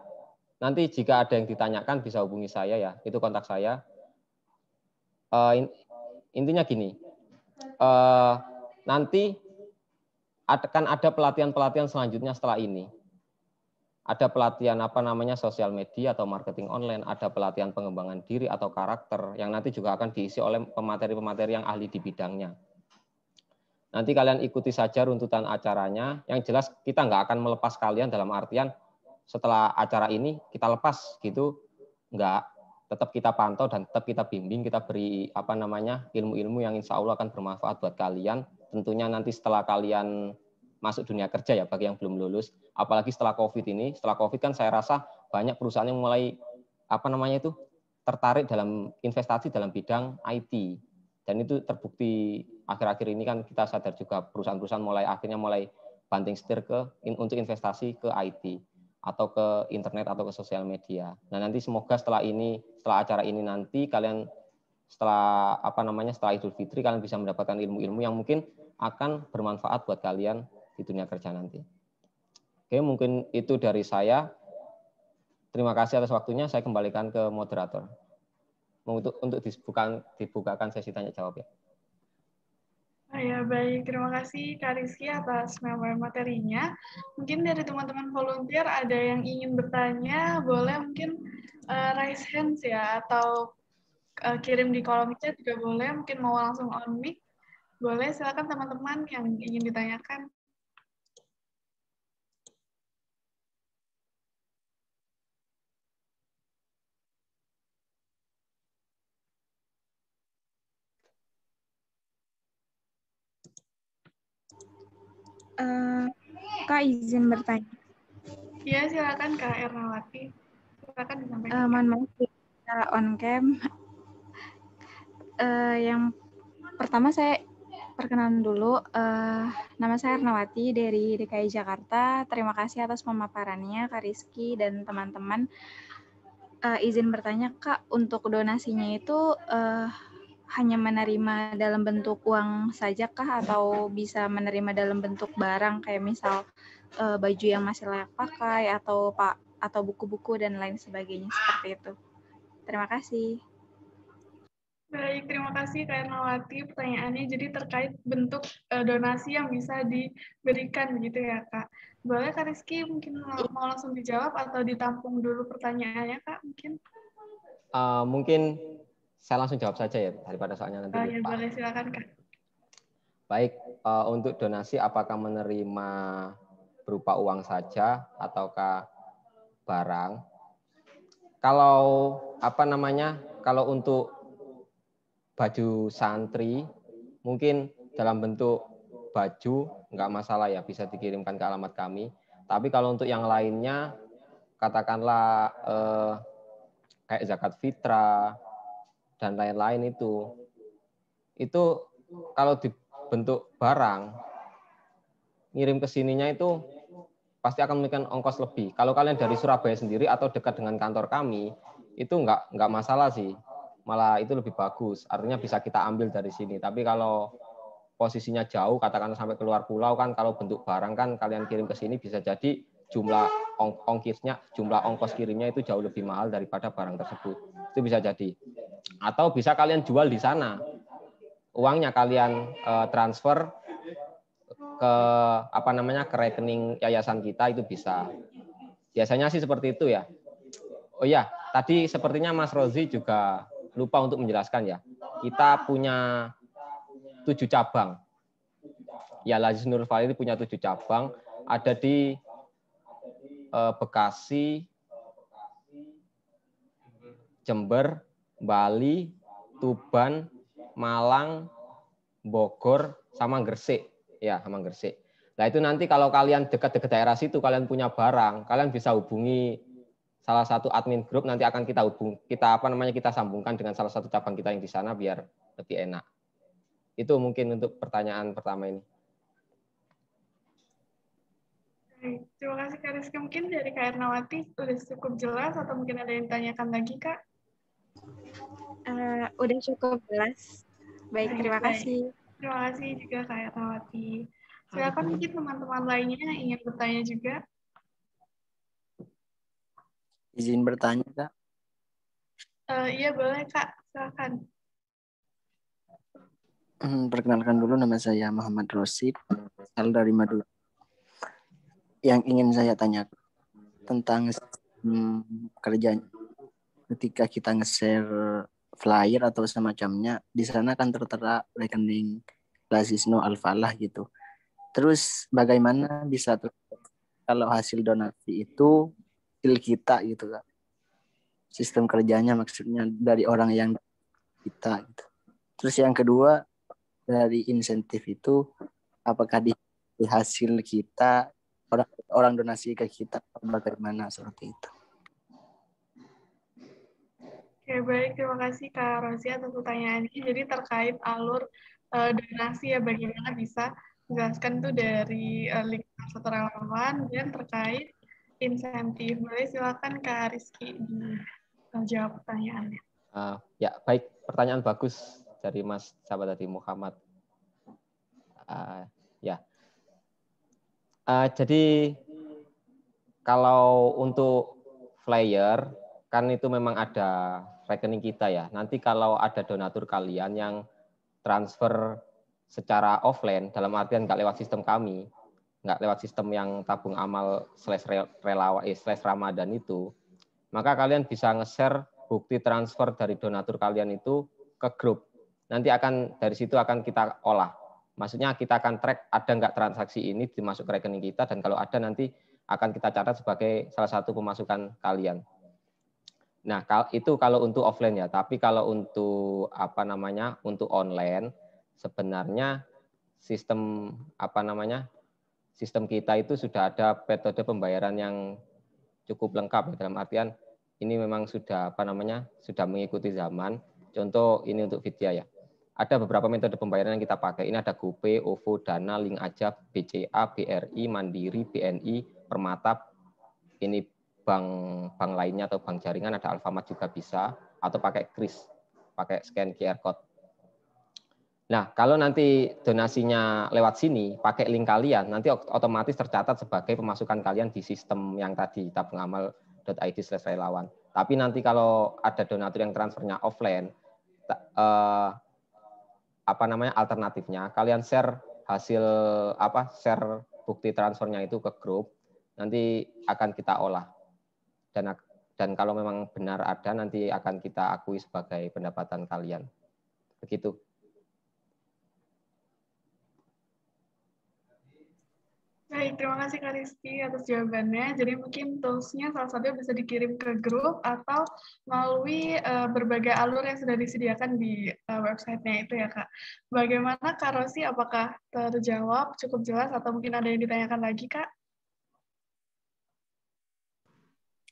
Nanti jika ada yang ditanyakan bisa hubungi saya ya, itu kontak saya. Intinya gini. Nanti akan ada pelatihan-pelatihan selanjutnya setelah ini. Ada pelatihan sosial media atau marketing online, ada pelatihan pengembangan diri atau karakter yang nanti juga akan diisi oleh pemateri-pemateri yang ahli di bidangnya. Nanti kalian ikuti saja runtutan acaranya. Yang jelas kita nggak akan melepas kalian dalam artian setelah acara ini kita lepas gitu, nggak. Tetap kita pantau dan tetap kita bimbing, kita beri ilmu-ilmu yang insya Allah akan bermanfaat buat kalian. Tentunya nanti setelah kalian masuk dunia kerja ya, bagi yang belum lulus, apalagi setelah COVID ini. Setelah COVID kan saya rasa banyak perusahaan yang mulai tertarik dalam investasi dalam bidang IT. Dan itu terbukti akhir-akhir ini kan kita sadar juga perusahaan-perusahaan akhirnya mulai banting setir untuk investasi ke IT atau ke internet atau ke sosial media. Nah, nanti semoga setelah acara ini nanti kalian setelah Idul Fitri kalian bisa mendapatkan ilmu-ilmu yang mungkin akan bermanfaat buat kalian di dunia kerja nanti. Oke, mungkin itu dari saya. Terima kasih atas waktunya. Saya kembalikan ke moderator. Untuk dibukakan sesi tanya jawab ya. Ya, baik. Terima kasih Kak Rizky atas materinya. Mungkin dari teman-teman volunteer ada yang ingin bertanya, boleh mungkin raise hands ya, atau kirim di kolom chat juga boleh. Mungkin mau langsung on mic, boleh. Silakan teman-teman yang ingin ditanyakan. Kak izin bertanya. Iya, silakan Kak Ernawati. Silakan disampaikan. Mohon maaf secara on cam. Yang pertama saya Perkenalan dulu, nama saya Ernawati dari DKI Jakarta. Terima kasih atas pemaparannya Kak Rizky dan teman-teman. Izin bertanya Kak, untuk donasinya itu hanya menerima dalam bentuk uang saja kah atau bisa menerima dalam bentuk barang kayak misal baju yang masih layak pakai atau buku-buku dan lain sebagainya seperti itu. Terima kasih. Baik, terima kasih Kak Ernawati pertanyaannya. Jadi terkait bentuk donasi yang bisa diberikan begitu ya Kak. Boleh Kak Rizky mungkin mau langsung dijawab atau ditampung dulu pertanyaannya Kak mungkin? Mungkin saya langsung jawab saja ya daripada soalnya nanti. Ya boleh, silakan Kak. Baik, untuk donasi apakah menerima berupa uang saja ataukah barang? Kalau kalau untuk baju santri mungkin dalam bentuk baju nggak masalah ya, bisa dikirimkan ke alamat kami. Tapi kalau untuk yang lainnya katakanlah kayak zakat fitrah dan lain-lain itu kalau dibentuk barang ngirim ke sininya itu pasti akan memberikan ongkos lebih. Kalau kalian dari Surabaya sendiri atau dekat dengan kantor kami itu nggak masalah sih. Malah itu lebih bagus, artinya bisa kita ambil dari sini. Tapi kalau posisinya jauh, katakan sampai keluar pulau kan, kalau bentuk barang kan kalian kirim ke sini bisa jadi jumlah ongkos kirimnya itu jauh lebih mahal daripada barang tersebut. Itu bisa jadi. Atau bisa kalian jual di sana. Uangnya kalian transfer ke ke rekening yayasan kita, itu bisa. Biasanya sih seperti itu ya. Oh iya, tadi sepertinya Mas Rozi juga lupa untuk menjelaskan ya. Kita punya 7 cabang. Ya, Lazis Nurul Falih punya 7 cabang. Ada di Bekasi, Jember, Bali, Tuban, Malang, Bogor, sama Gresik. Ya, sama Gresik. Nah, itu nanti kalau kalian dekat-dekat daerah situ, kalian punya barang, kalian bisa hubungi salah satu admin grup, nanti akan kita sambungkan dengan salah satu cabang kita yang di sana biar lebih enak. Itu mungkin untuk pertanyaan pertama ini. Terima kasih Kak Rizky. Mungkin dari Kak Ernawati sudah cukup jelas atau mungkin ada yang ditanyakan lagi Kak? Udah cukup jelas. Baik, terima kasih. Terima kasih juga Kak Ernawati. Silakan mungkin teman-teman lainnya yang ingin bertanya juga. Izin bertanya, Kak? Iya, boleh, Kak. Silakan. Perkenalkan dulu, nama saya Muhammad Rosid, asal dari Madura. Yang ingin saya tanya tentang kerjanya. Ketika kita nge-share flyer atau semacamnya, di sana kan tertera rekening Lazisno Al-Falah gitu. Terus bagaimana bisa kalau hasil donasi itu kita gitu kan, sistem kerjanya maksudnya dari orang yang kita gitu. Terus yang kedua dari insentif itu apakah di hasil kita orang donasi ke kita bagaimana seperti itu. Oke, baik, terima kasih Kak Rosi atas pertanyaannya. Jadi terkait alur donasi ya, bagaimana bisa menjelaskan itu dari link satu relawan dan terkait insentif. Boleh silakan Kak Rizky jawab pertanyaannya. Ya, baik. Pertanyaan bagus dari Mas sahabat tadi Muhammad. Jadi kalau untuk flyer kan itu memang ada rekening kita ya. Nanti kalau ada donatur kalian yang transfer secara offline, dalam artian nggak lewat sistem kami, nggak lewat sistem yang tabung amal /Ramadan itu, maka kalian bisa nge-share bukti transfer dari donatur kalian itu ke grup. Nanti dari situ akan kita olah. Maksudnya kita akan track ada nggak transaksi ini dimasuk ke rekening kita, dan kalau ada nanti akan kita catat sebagai salah satu pemasukan kalian. Nah, itu kalau untuk offline ya. Tapi kalau untuk untuk online, sebenarnya sistem kita itu sudah ada metode pembayaran yang cukup lengkap. Dalam artian ini memang sudah sudah mengikuti zaman. Contoh ini untuk Vidya ya. Ada beberapa metode pembayaran yang kita pakai. Ini ada GoPay, OVO, Dana, Link Aja, BCA, BRI, Mandiri, BNI, Permata. Ini bank lainnya atau bank jaringan, ada Alfamart juga bisa, atau pakai kris, pakai scan QR code. Nah, kalau nanti donasinya lewat sini, pakai link kalian, nanti otomatis tercatat sebagai pemasukan kalian di sistem yang tadi, tabungamal.id/relawan. Tapi nanti kalau ada donatur yang transfernya offline, alternatifnya kalian share hasil share bukti transfernya itu ke grup, nanti akan kita olah dan kalau memang benar ada, nanti akan kita akui sebagai pendapatan kalian. Begitu. Baik, terima kasih Kak Rizky atas jawabannya. Jadi mungkin tools-nya salah satunya bisa dikirim ke grup atau melalui berbagai alur yang sudah disediakan di website-nya itu ya Kak. Bagaimana Kak Rosi, apakah terjawab cukup jelas atau mungkin ada yang ditanyakan lagi Kak?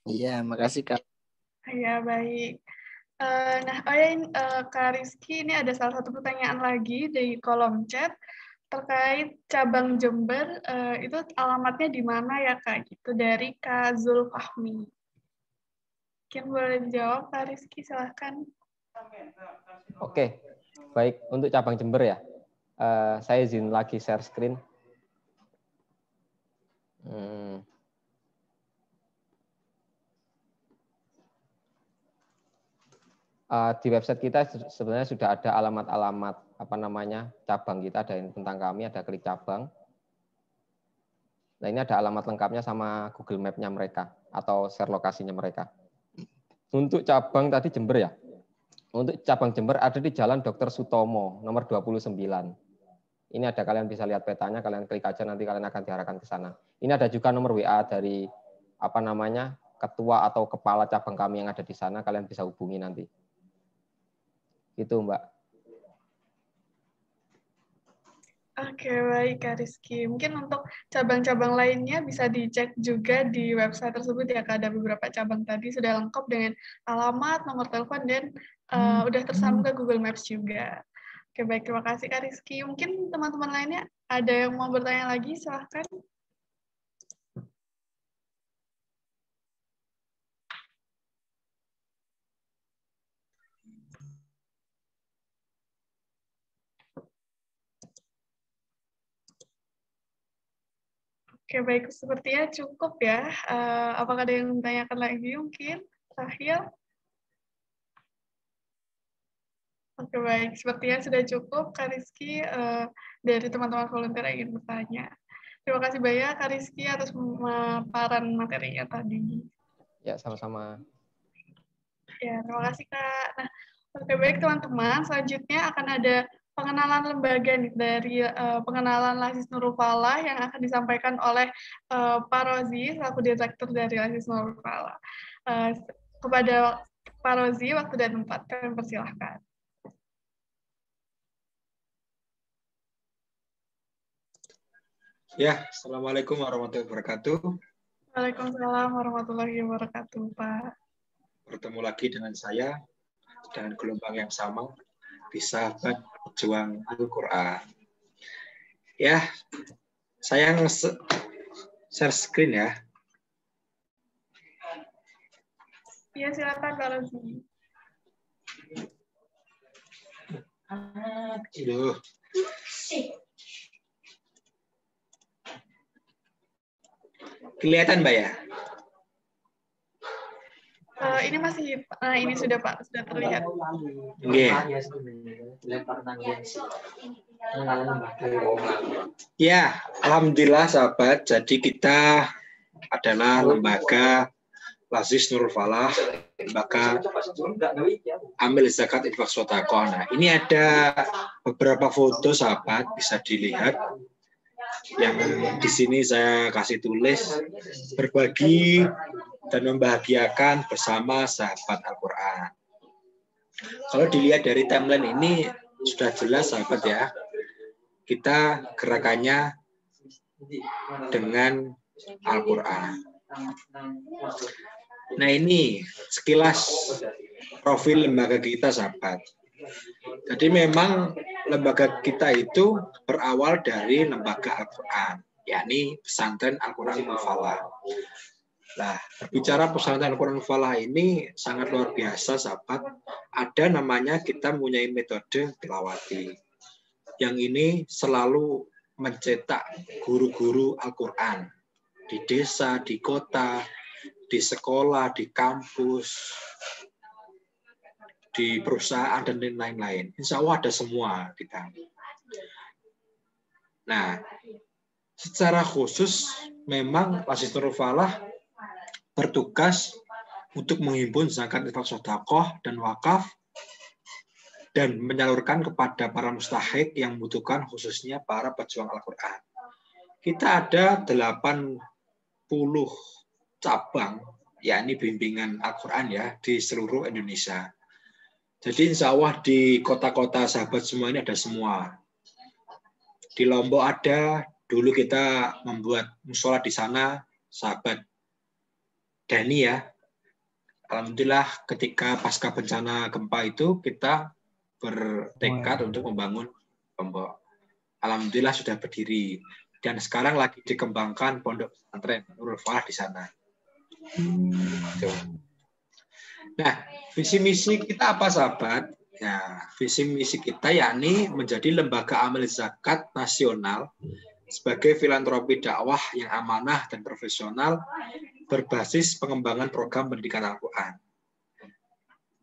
Iya, makasih Kak. Ya, baik. Kak Rizky, ini ada salah satu pertanyaan lagi di kolom chat terkait cabang Jember, itu alamatnya di mana ya Kak? Gitu, dari Kak Zulfahmi. Mungkin boleh dijawab Kak Rizky, silahkan. Oke, baik. Untuk cabang Jember ya, saya izin lagi share screen. Di website kita sebenarnya sudah ada alamat-alamat cabang kita, ada yang tentang kami, ada klik cabang. Nah, ini ada alamat lengkapnya sama Google Map-nya mereka atau share lokasinya mereka. Untuk cabang tadi Jember ya. Untuk cabang Jember ada di Jalan Dr. Sutomo nomor 29. Ini ada, kalian bisa lihat petanya, kalian klik aja, nanti kalian akan diarahkan ke sana. Ini ada juga nomor WA dari ketua atau kepala cabang kami yang ada di sana, kalian bisa hubungi nanti. Gitu, Mbak. Oke, baik Kak Rizky. Mungkin untuk cabang-cabang lainnya bisa dicek juga di website tersebut ya Kak. Ada beberapa cabang tadi sudah lengkap dengan alamat, nomor telepon, dan udah tersambung ke Google Maps juga. Oke, baik. Terima kasih Kak Rizky. Mungkin teman-teman lainnya ada yang mau bertanya lagi, silahkan. Oke, baik. Sepertinya cukup ya. Apakah ada yang menanyakan lagi mungkin? Sahil? Oke, baik. Sepertinya sudah cukup, Kak Rizky, dari teman-teman volunteer yang ingin bertanya. Terima kasih banyak, Kak Rizky, atas pemaparan materinya tadi. Ya, sama-sama. Ya, terima kasih, Kak. Nah, oke, baik, teman-teman. Selanjutnya akan ada pengenalan lembaga nih, dari pengenalan Lasis Nurul Falah yang akan disampaikan oleh Pak Rozi, selaku direktur dari Lasis Nurul Falah. Kepada Pak Rozi, waktu dan tempat, kami persilahkan. Ya, Assalamualaikum warahmatullahi wabarakatuh. Waalaikumsalam warahmatullahi wabarakatuh, Pak. Bertemu lagi dengan saya, dengan gelombang yang sama, di Sahabat Pejuang Al-Quran. Ya, saya share screen ya. Iya, silakan Pak Rozi. Aduh. Kelihatan, Mbak ya? Ini masih, ini sudah Pak, sudah terlihat. Ya, alhamdulillah sahabat. Jadi kita adalah lembaga Lasis Nurul Falah, lembaga amil zakat infak sedekah. Nah, ini ada beberapa foto sahabat, bisa dilihat. Yang di sini saya kasih tulis berbagi dan membahagiakan bersama sahabat Al-Quran. Kalau dilihat dari timeline ini sudah jelas sahabat ya, kita gerakannya dengan Al-Quran. Nah, ini sekilas profil lembaga kita sahabat. Jadi memang lembaga kita itu berawal dari lembaga Al-Quran, yakni pesantren Al-Quran Mufalah. Nah, bicara pesantren Al-Quran Mufalah ini sangat luar biasa, sahabat. Ada namanya kita mempunyai metode tilawati. Yang ini selalu mencetak guru-guru Al-Quran di desa, di kota, di sekolah, di kampus, di perusahaan, dan lain-lain. Insya Allah ada semua kita. Nah, secara khusus memang Masjid Nurul Falah bertugas untuk menghimpun zakat, infak, sedekah, dan wakaf, dan menyalurkan kepada para mustahik yang membutuhkan, khususnya para pejuang Al-Quran. Kita ada 80 cabang, yakni bimbingan Al-Quran ya, di seluruh Indonesia. Jadi insya Allah di kota-kota sahabat semua ini ada semua. Di Lombok ada, dulu kita membuat musola di sana, sahabat Dani ya. Alhamdulillah ketika pasca bencana gempa itu kita bertekad untuk membangun Lombok. Alhamdulillah sudah berdiri. Dan sekarang lagi dikembangkan pondok pesantren Nurul Falah di sana. Nah, visi misi kita apa sahabat? Ya, visi misi kita yakni menjadi lembaga amal zakat nasional sebagai filantropi dakwah yang amanah dan profesional berbasis pengembangan program pendidikan Al-Quran.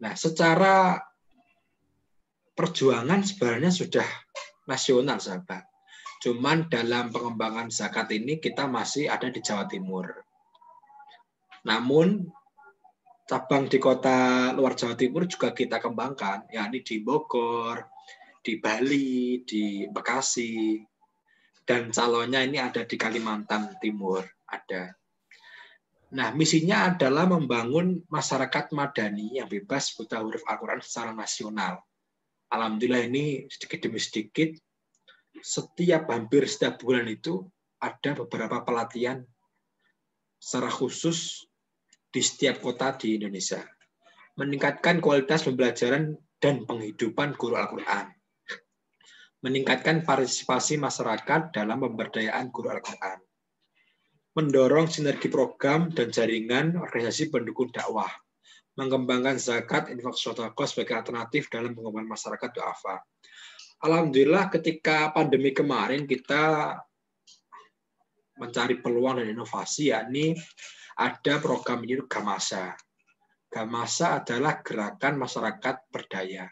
Nah, secara perjuangan sebenarnya sudah nasional sahabat. Cuman dalam pengembangan zakat ini kita masih ada di Jawa Timur. Namun cabang di kota luar Jawa Timur juga kita kembangkan, yakni di Bogor, di Bali, di Bekasi, dan calonnya ini ada di Kalimantan Timur, ada. Nah, misinya adalah membangun masyarakat madani yang bebas buta huruf Al-Quran secara nasional. Alhamdulillah ini sedikit demi sedikit, hampir setiap bulan itu ada beberapa pelatihan secara khusus di setiap kota di Indonesia. Meningkatkan kualitas pembelajaran dan penghidupan guru Al-Quran. Meningkatkan partisipasi masyarakat dalam pemberdayaan guru Al-Quran. Mendorong sinergi program dan jaringan organisasi pendukung dakwah. Mengembangkan zakat, infak, sedekah sebagai alternatif dalam pengembangan masyarakat du'afa. Alhamdulillah ketika pandemi kemarin kita mencari peluang dan inovasi, yakni ada program ini Gamasa. Gamasa adalah gerakan masyarakat berdaya.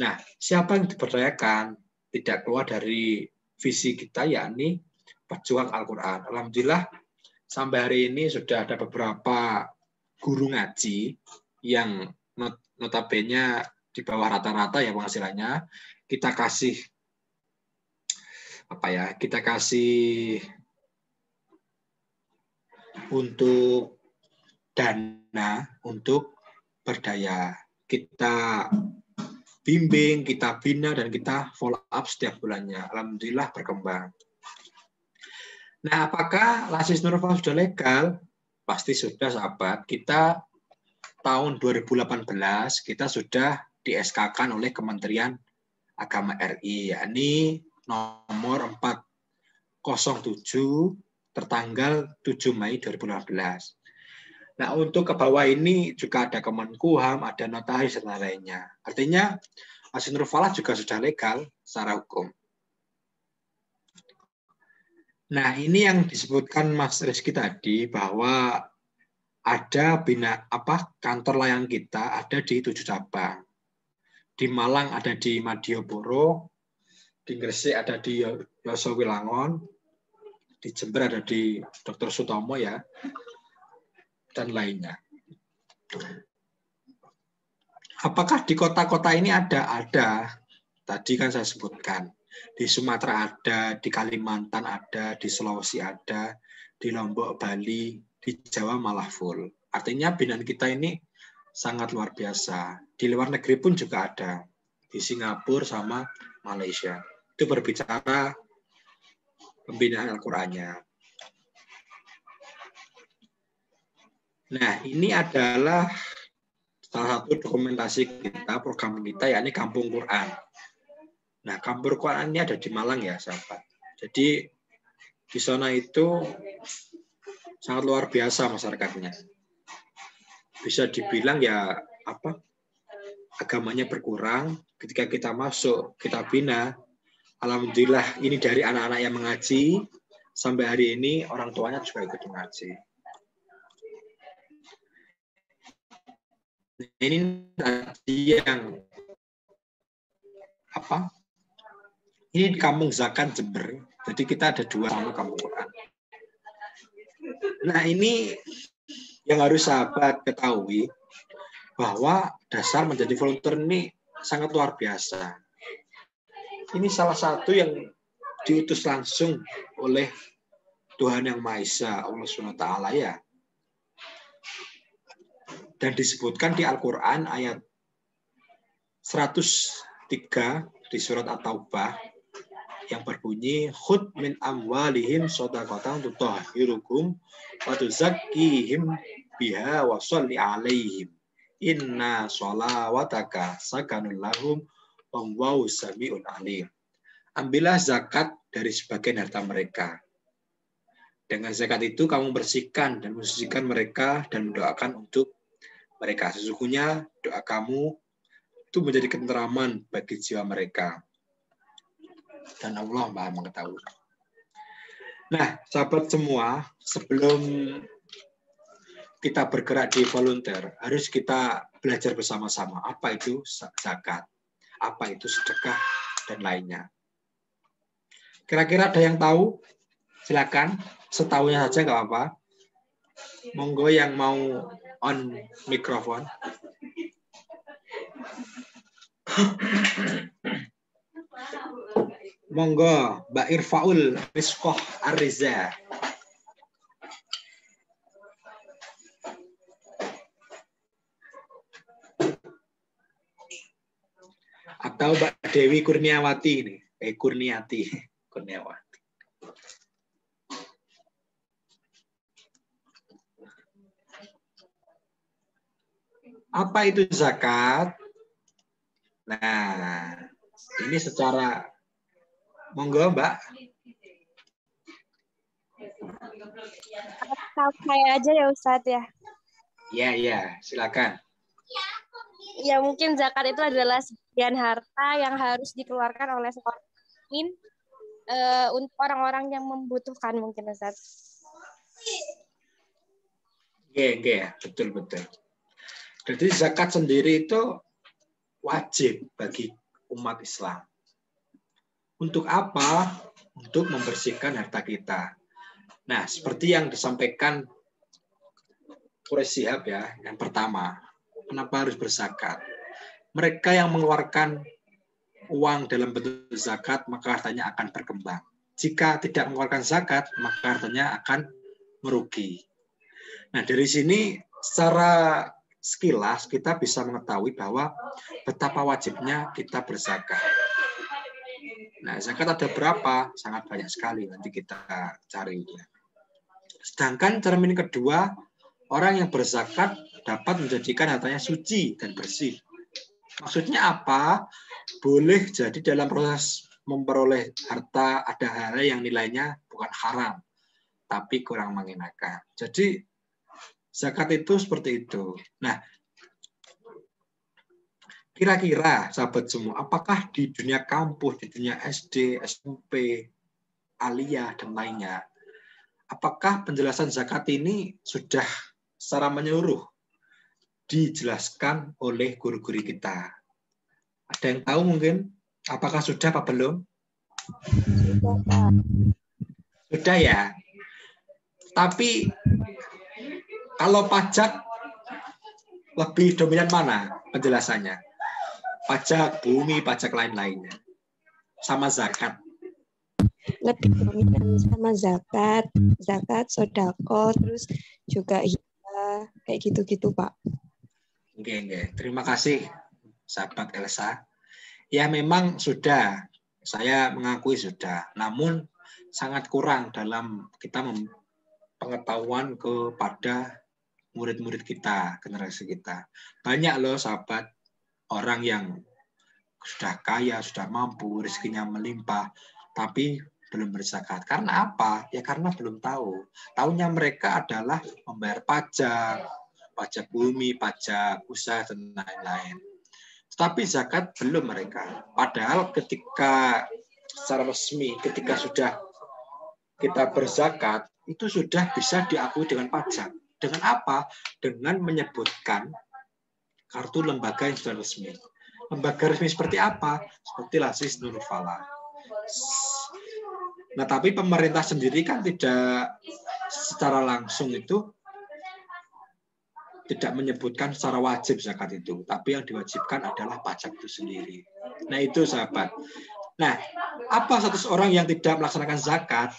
Nah, siapa yang diberdayakan? Tidak keluar dari visi kita, yakni pejuang Al-Quran. Alhamdulillah, sampai hari ini sudah ada beberapa guru ngaji yang notabene di bawah rata-rata ya penghasilannya. Kita kasih untuk dana untuk berdaya. Kita bimbing, kita bina, dan kita follow up setiap bulannya. Alhamdulillah berkembang. Nah, apakah Lasis Nurul Falah sudah legal? Pasti sudah, sahabat. Kita tahun 2018 kita sudah di-SK-kan oleh Kementerian Agama RI, yakni nomor 407 tertanggal 7 Mei 2018. Nah, untuk ke bawah ini juga ada Kemenkumham, ada notaris, dan lainnya. Artinya, Lasis Nurul Falah juga sudah legal secara hukum. Nah, ini yang disebutkan Mas Rizky tadi, bahwa ada kantor layanan kita ada di 7 cabang. Di Malang ada di Madioboro, di Gresik ada di Yosowilangon, di Jember ada di Dr. Sutomo ya, dan lainnya. Apakah di kota-kota ini ada? Ada. Tadi kan saya sebutkan. Di Sumatera ada, di Kalimantan ada, di Sulawesi ada, di Lombok, Bali, di Jawa malah full. Artinya binaan kita ini sangat luar biasa. Di luar negeri pun juga ada. Di Singapura sama Malaysia. Itu berbicara pembinaan Al-Qur'annya. Nah, ini adalah salah satu satu dokumentasi kita, program kita, yakni Kampung Quran. Nah, Kampung Quran ini ada di Malang ya, sahabat. Jadi di sana itu sangat luar biasa masyarakatnya. Bisa dibilang ya agamanya berkurang. Ketika kita masuk, kita bina. Alhamdulillah ini dari anak-anak yang mengaji sampai hari ini orang tuanya juga ikut mengaji. Ini tadi yang Ini di Kampung Zakat Jember. Jadi kita ada 2 sama Kampung Quran. Nah, ini yang harus sahabat ketahui bahwa dasar menjadi volunteer ini sangat luar biasa. Ini salah satu yang diutus langsung oleh Tuhan Yang Maha Esa, Allah SWT ya. Dan disebutkan di Al-Quran ayat 103 di surat At-Taubah yang berbunyi khud min amwalihim shadaqatan tutahhirukum wa tuzakkihim biha wa sholli alaihim inna sholawataka sakanul lahum wallahu samiun alim. Ambillah zakat dari sebagian harta mereka. Dengan zakat itu kamu bersihkan dan mensucikan mereka dan mendoakan untuk mereka. Sesungguhnya doa kamu itu menjadi ketenteraman bagi jiwa mereka. Dan Allah Maha mengetahui. Nah, sahabat semua, sebelum kita bergerak di volunteer, harus kita belajar bersama-sama apa itu zakat, apa itu sedekah, dan lainnya. Kira-kira ada yang tahu? Silakan, setahunya saja nggak apa-apa. Monggo yang mau on mikrofon. Monggo, Mbak Irfaul Rizqoh Ar-Riza. Atau Mbak Dewi Kurniawati ini. Kurniati. Kurniawati. Apa itu zakat? Nah, ini secara monggo Mbak. Tahu saya aja ya Ustadz ya. Ya, silakan. Ya mungkin zakat itu adalah sebagian harta yang harus dikeluarkan oleh seorang mukmin untuk orang-orang yang membutuhkan mungkin Ustadz. Iya, betul. Jadi zakat sendiri itu wajib bagi umat Islam. Untuk apa? Untuk membersihkan harta kita. Nah, seperti yang disampaikan Quraisy Shihab ya, yang pertama, kenapa harus berzakat? Mereka yang mengeluarkan uang dalam bentuk zakat, maka hartanya akan berkembang. Jika tidak mengeluarkan zakat, maka hartanya akan merugi. Nah, dari sini secara sekilas kita bisa mengetahui bahwa betapa wajibnya kita berzakat. Nah, zakat ada berapa? Sangat banyak sekali, nanti kita cari. Sedangkan cermin kedua, orang yang berzakat dapat menjadikan hartanya suci dan bersih. Maksudnya apa? Boleh jadi dalam proses memperoleh harta ada hal yang nilainya bukan haram, tapi kurang mengenakan. Jadi zakat itu seperti itu. Nah, kira-kira sahabat semua, apakah di dunia kampus, di dunia SD, SMP, aliyah, dan lainnya, apakah penjelasan zakat ini sudah secara menyeluruh dijelaskan oleh guru-guru kita? Ada yang tahu mungkin? Apakah sudah apa belum? Sudah ya. Tapi kalau pajak lebih dominan mana penjelasannya? Pajak bumi, pajak lain-lainnya. Sama zakat. Lebih dominan sama zakat, sodako, terus juga hibah, kayak gitu-gitu, Pak. Oke. Terima kasih, sahabat Elsa. Ya memang sudah, saya mengakui sudah. Namun sangat kurang dalam kita pengetahuan kepada murid-murid kita, generasi kita. Banyak loh sahabat, orang yang sudah kaya, sudah mampu, rezekinya melimpah, tapi belum berzakat. Karena apa? Ya karena belum tahu. Taunya mereka adalah membayar pajak, pajak bumi, pajak usaha, dan lain-lain. Tetapi zakat belum mereka. Padahal ketika secara resmi, ketika sudah kita berzakat, itu sudah bisa diakui dengan pajak. Dengan apa? Dengan menyebutkan kartu lembaga yang sudah resmi. Lembaga resmi seperti apa? Seperti Lazis Nurul Falah. Nah, tapi pemerintah sendiri kan tidak secara langsung itu tidak menyebutkan secara wajib zakat itu, tapi yang diwajibkan adalah pajak itu sendiri. Nah, itu sahabat. Nah, apa status orang yang tidak melaksanakan zakat?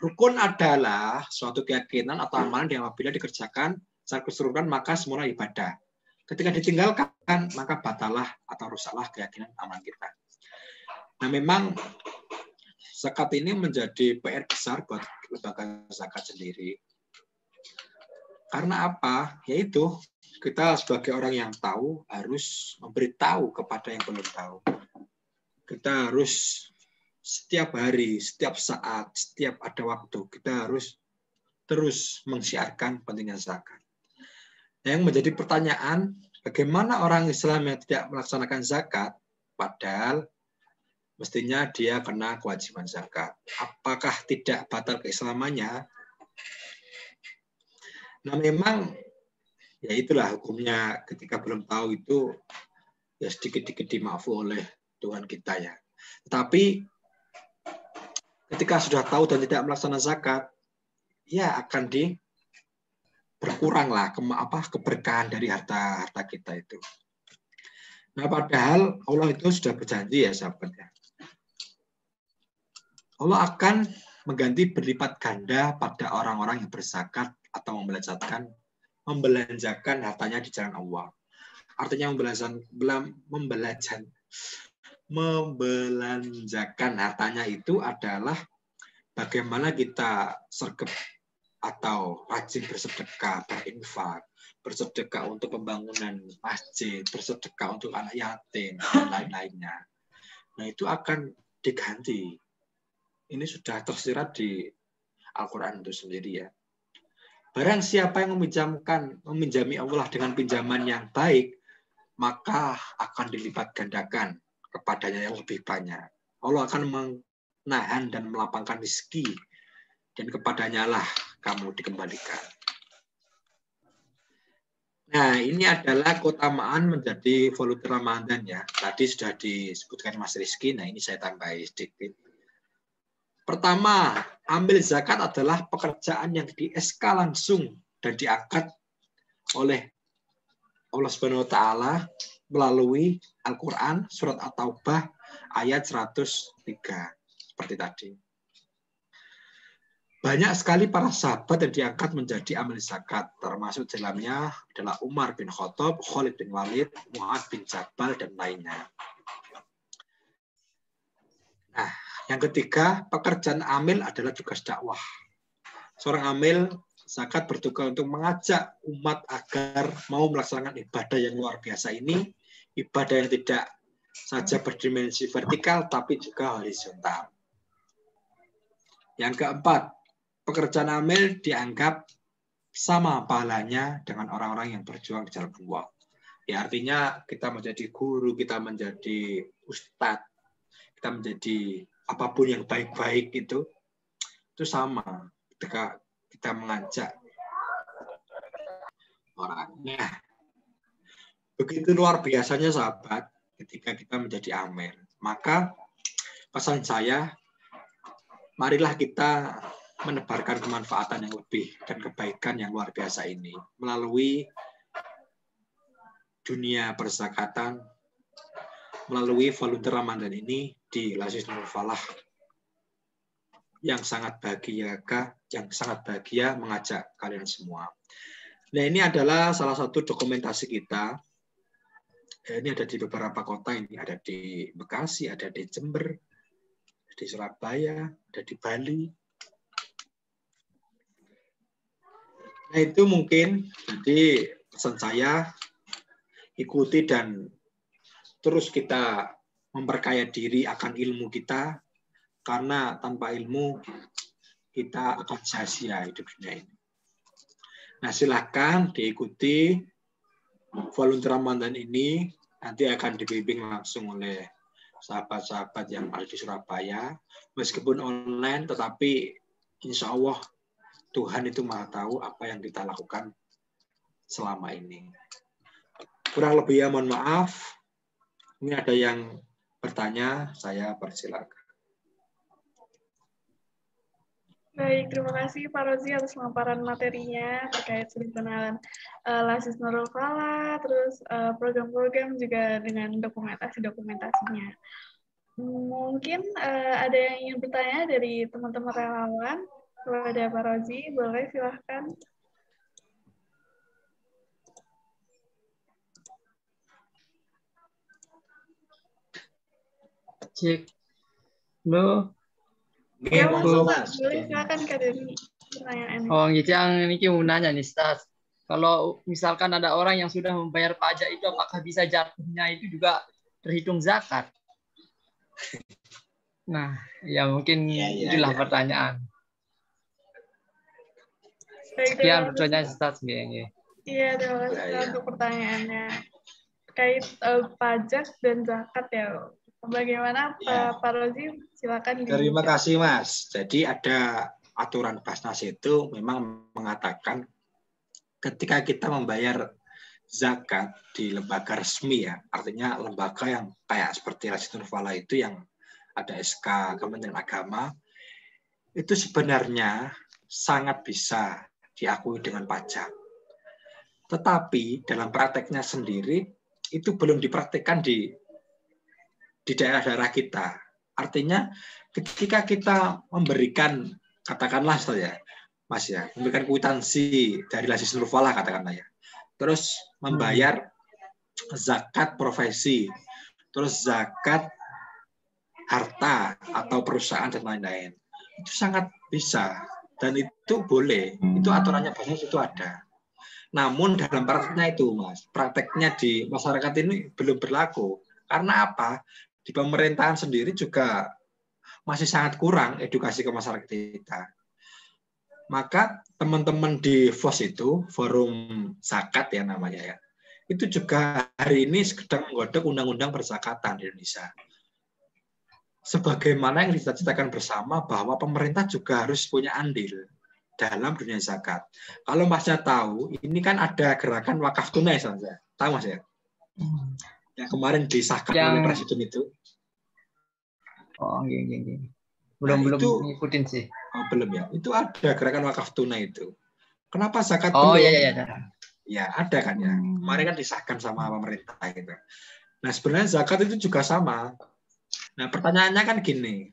Rukun adalah suatu keyakinan atau amalan yang apabila dikerjakan secara keseluruhan maka semula ibadah. Ketika ditinggalkan maka batalah atau rusaklah keyakinan amalan kita. Nah, memang zakat ini menjadi PR besar buat lembaga zakat sendiri. Karena apa? Yaitu kita sebagai orang yang tahu harus memberitahu kepada yang belum tahu. Kita harus setiap hari, setiap saat, setiap ada waktu, kita harus terus mensiarkan pentingnya zakat. Yang menjadi pertanyaan, bagaimana orang Islam yang tidak melaksanakan zakat, padahal mestinya dia kena kewajiban zakat. Apakah tidak batal keislamannya? Nah, memang ya itulah hukumnya ketika belum tahu itu ya sedikit-sedikit dimaafu oleh Tuhan kita ya. Tetapi ketika sudah tahu dan tidak melaksanakan zakat, ya akan berkuranglah keberkahan dari harta kita itu. Nah, padahal Allah itu sudah berjanji ya sahabat ya. Allah akan mengganti berlipat ganda pada orang-orang yang berzakat atau membelanjakan hartanya di jalan Allah. Artinya membelanjakan hartanya itu adalah bagaimana kita sergap atau rajin bersedekah, berinfak, bersedekah untuk pembangunan masjid, bersedekah untuk anak yatim, dan lain-lainnya. Nah, itu akan diganti. Ini sudah tersirat di Al-Quran itu sendiri ya. Barang siapa yang meminjami Allah dengan pinjaman yang baik, maka akan dilipat gandakan kepadanya yang lebih banyak. Allah akan menahan dan melapangkan rezeki, dan kepadanya lah kamu dikembalikan. Nah, ini adalah keutamaan menjadi volunteer Ramadan ya. Tadi sudah disebutkan Mas Rizky, nah ini saya tambahi sedikit. Pertama, ambil zakat adalah pekerjaan yang di-SK langsung dan diangkat oleh Allah Subhanahu wa taala melalui Al-Qur'an surat At-Taubah ayat 103 seperti tadi. Banyak sekali para sahabat yang diangkat menjadi amil zakat, termasuk dalamnya adalah Umar bin Khattab, Khalid bin Walid, Mu'adz bin Jabal, dan lainnya. Nah, yang ketiga, pekerjaan amil adalah tugas dakwah. Seorang amil zakat bertugas untuk mengajak umat agar mau melaksanakan ibadah yang luar biasa ini, ibadah yang tidak saja berdimensi vertikal, tapi juga horizontal. Yang keempat, pekerjaan amil dianggap sama pahalanya dengan orang-orang yang berjuang di jalan Allah. Ya, artinya kita menjadi guru, kita menjadi ustadz, kita menjadi apapun yang baik-baik itu sama ketika kita mengajak orang. Nah, begitu luar biasanya sahabat ketika kita menjadi amil. Maka pesan saya, marilah kita menebarkan kemanfaatan yang lebih dan kebaikan yang luar biasa ini melalui dunia perzakatan, melalui volunteer Ramadan ini di Lazis Nurul Falah yang sangat bahagia mengajak kalian semua. Nah, ini adalah salah satu dokumentasi kita. Ini ada di beberapa kota, ini ada di Bekasi, ada di Jember, di Surabaya, ada di Bali. Nah itu mungkin, jadi pesan saya, ikuti dan terus kita memperkaya diri akan ilmu kita, karena tanpa ilmu kita akan sia-sia hidup dunia ini. Nah silakan diikuti volunteer Ramadan ini, nanti akan dibimbing langsung oleh sahabat-sahabat yang ada di Surabaya, meskipun online, tetapi insya Allah Tuhan itu Maha tahu apa yang kita lakukan selama ini. Kurang lebih ya mohon maaf. Ini ada yang bertanya, saya persilakan. Baik, terima kasih Pak Rozi atas pemaparan materinya terkait pengenalan Lasis Nurul Falah, terus program-program juga dengan dokumentasi-dokumentasinya. Mungkin ada yang ingin bertanya dari teman-teman relawan kepada Pak Rozi, boleh silahkan. Cek. Lo. Ya, Mas, boleh silakan Kak Deni pertanyaannya. Oh, gitu yang ini mau nanya nih, Stas. Kalau misalkan ada orang yang sudah membayar pajak itu, apakah bisa jatuhnya itu juga terhitung zakat? Nah, ya mungkin itulah pertanyaan. Sekian pertanyaan Stas. Iya, terima kasih untuk pertanyaannya. Terkait pajak dan zakat ya. Bagaimana Pak Rozi? Silakan. Terima kasih Mas. Jadi ada aturan Basnas itu memang mengatakan ketika kita membayar zakat di lembaga resmi ya, artinya lembaga yang kayak seperti Lasis Nurul Falah itu yang ada SK Kementerian Agama, itu sebenarnya sangat bisa diakui dengan pajak. Tetapi dalam prakteknya sendiri itu belum dipraktikkan di daerah-daerah kita. Artinya ketika kita memberikan, katakanlah saja, Mas ya, memberikan kwitansi dari Lasis Nurul Falah katakanlah ya, terus membayar zakat profesi, terus zakat harta atau perusahaan dan lain-lain, itu sangat bisa dan itu boleh, itu aturannya Basnas itu ada. Namun dalam prakteknya itu, Mas, prakteknya di masyarakat ini belum berlaku. Karena apa? Di pemerintahan sendiri juga masih sangat kurang edukasi ke masyarakat kita. Maka teman-teman di FOS itu, Forum Zakat ya namanya ya, itu juga hari ini sedang menggodok undang-undang perzakatan di Indonesia. Sebagaimana yang dicita-citakan bersama bahwa pemerintah juga harus punya andil dalam dunia zakat. Kalau Masnya tahu, ini kan ada gerakan wakaf tunai saja. Tahu Mas ya? Yang kemarin disahkan oleh Presiden itu. Oh, iya. Belum ngikutin sih. Oh, belum ya. Itu ada gerakan wakaf tunai itu. Kenapa zakat belum? Oh iya. Ya, ada kan ya. Kemarin kan disahkan sama pemerintah gitu. Nah, sebenarnya zakat itu juga sama. Nah, pertanyaannya kan gini.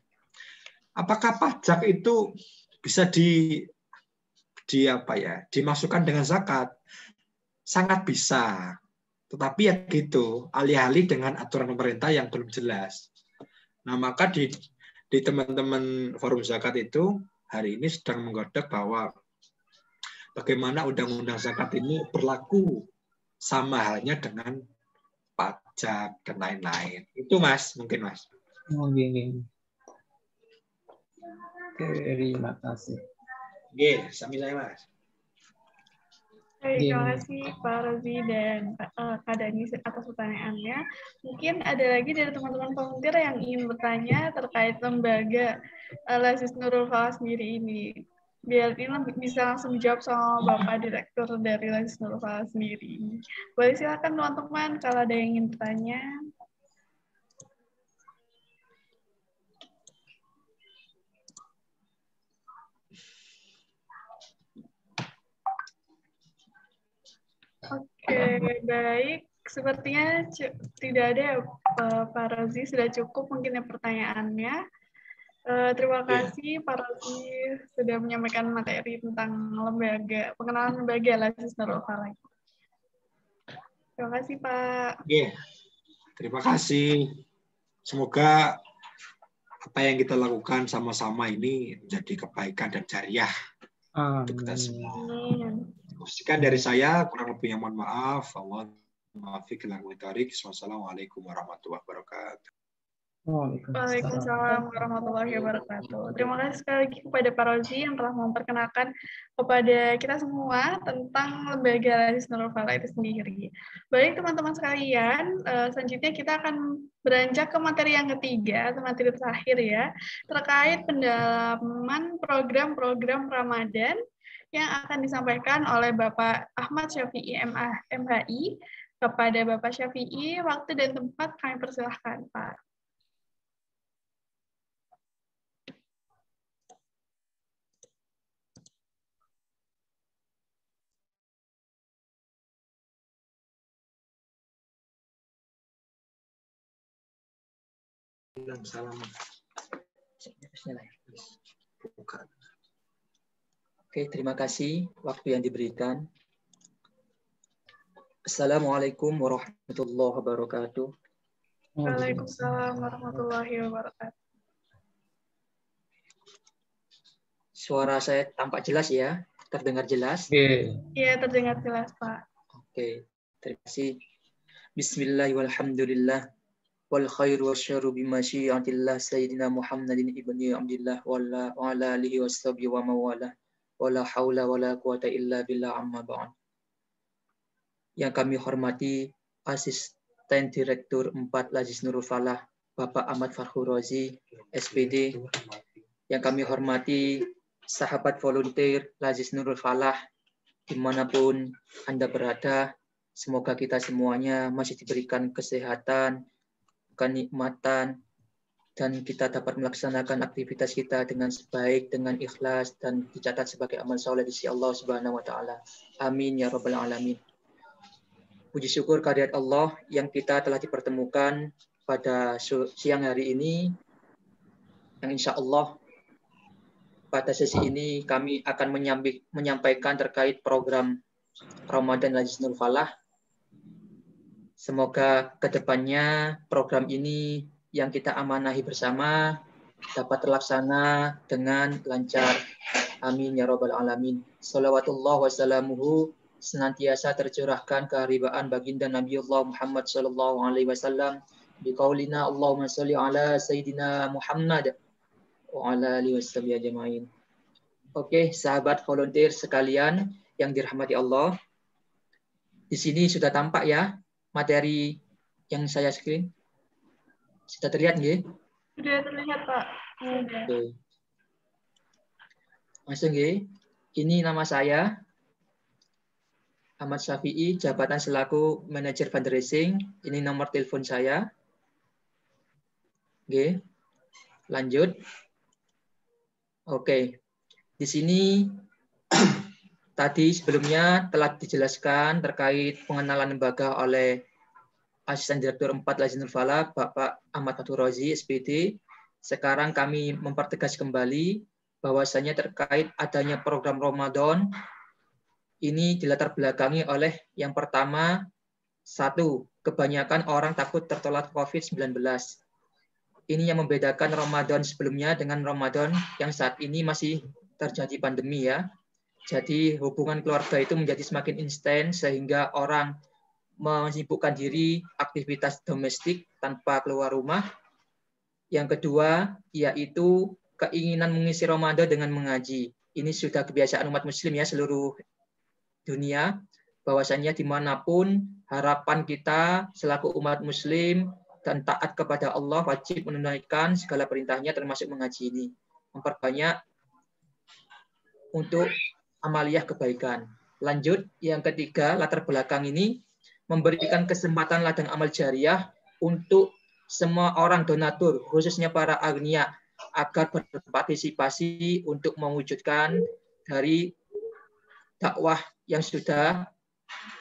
Apakah pajak itu bisa dimasukkan dengan zakat? Sangat bisa. Tetapi ya gitu, alih-alih dengan aturan pemerintah yang belum jelas. Nah, maka di teman-teman Forum Zakat itu hari ini sedang menggodok bahwa bagaimana undang-undang zakat ini berlaku sama halnya dengan pajak dan lain-lain. Itu Mas, mungkin Mas. Oh, iya. Terima kasih. Oke, sambil saya Mas. Baik, terima kasih Pak Rozi dan Kak Dani atas pertanyaannya. Mungkin ada lagi dari teman-teman volunteer yang ingin bertanya terkait lembaga Lasis Nurul Falah sendiri ini. Biar ini bisa langsung dijawab sama Bapak Direktur dari Lasis Nurul Falah sendiri. Boleh silakan teman-teman kalau ada yang ingin bertanya. Oke, baik. Sepertinya tidak ada ya, Pak Rozi. Sudah cukup mungkin ya pertanyaannya. Terima kasih Pak Rozi sudah menyampaikan materi tentang pengenalan lembaga Lasis Nurul Falah. Terima kasih Pak. Terima kasih. Semoga apa yang kita lakukan sama-sama ini menjadi kebaikan dan jariah untuk kita semua. Sekian dari saya, kurang lebihnya mohon maaf. Wassalamualaikum warahmatullahi wabarakatuh. Waalaikumsalam warahmatullahi wabarakatuh. Terima kasih sekali lagi kepada Pak Rozi yang telah memperkenalkan kepada kita semua tentang Lembaga Lazis Nurul Falah itu sendiri. Baik teman-teman sekalian, selanjutnya kita akan beranjak ke materi yang ketiga atau materi terakhir ya, terkait pendalaman program-program Ramadan yang akan disampaikan oleh Bapak Ahmad Syafi'i MHI. Kepada Bapak Syafi'i, waktu dan tempat kami persilahkan, Pak. Salam. Oke, terima kasih waktu yang diberikan. Assalamualaikum warahmatullahi wabarakatuh. Waalaikumsalam warahmatullahi wabarakatuh. Suara saya tampak jelas ya? Terdengar jelas? Iya, terdengar jelas, Pak. Oke, terima kasih. Bismillahirrahmanirrahim. Wal khairu wasyarru bimasyiatillah sayyidina Muhammadin ibni Abdillah wa ala alihi washabihi wa mawala wala haula wala quwata illa billah amma ba'd. Yang kami hormati Asisten Direktur 4 Lazis Nurul Falah Bapak Ahmad Farhur Rozi SPD. Yang kami hormati sahabat volunteer Lazis Nurul Falah dimanapun Anda berada, semoga kita semuanya masih diberikan kesehatan, kenikmatan, dan kita dapat melaksanakan aktivitas kita dengan baik, dengan ikhlas, dan dicatat sebagai amal soleh di sisi Allah Subhanahu wa Ta'ala. Amin ya Rabbal Alamin. Puji syukur kehadirat Allah yang kita telah dipertemukan pada siang hari ini, yang insya Allah pada sesi ini kami akan menyampaikan terkait program Ramadan Lazis Nurul Falah. Semoga kedepannya program ini yang kita amanahi bersama dapat terlaksana dengan lancar. Amin ya Rabbal Alamin. Salawatullah wassalamuhu senantiasa tercurahkan keharibaan baginda Nabiullah Muhammad sallallahu alaihi wasallam biqaulina Allahumma sholli ala sayyidina Muhammad wa ala alihi washabihi ajmain. Oke, sahabat volunteer sekalian yang dirahmati Allah. Di sini sudah tampak ya materi yang saya screen. Sudah terlihat nggih? Sudah terlihat, Pak. Oke. Langsung nggih. Ini nama saya Ahmad Syafi'i, jabatan selaku manajer fundraising. Ini nomor telepon saya. Oke. Lanjut. Oke. Di sini tadi sebelumnya telah dijelaskan terkait pengenalan lembaga oleh Asisten Direktur 4 Lazis Nurul Falah Bapak Ahmad Farhur Rozi SPD. Sekarang kami mempertegas kembali bahwasanya terkait adanya program Ramadan ini dilatar belakangi oleh yang pertama, satu, kebanyakan orang takut tertular COVID-19. Ini yang membedakan Ramadan sebelumnya dengan Ramadan yang saat ini masih terjadi pandemi ya. Jadi hubungan keluarga itu menjadi semakin intens sehingga orang menyibukkan diri aktivitas domestik tanpa keluar rumah. Yang kedua, yaitu keinginan mengisi Ramadan dengan mengaji. Ini sudah kebiasaan umat muslim ya seluruh dunia, bahwasanya dimanapun harapan kita selaku umat muslim dan taat kepada Allah wajib menunaikan segala perintahnya termasuk mengaji ini. Memperbanyak untuk amaliyah kebaikan. Lanjut, yang ketiga, latar belakang ini memberikan kesempatan ladang amal jariah untuk semua orang donatur, khususnya para agnia, agar berpartisipasi untuk mewujudkan dari dakwah yang sudah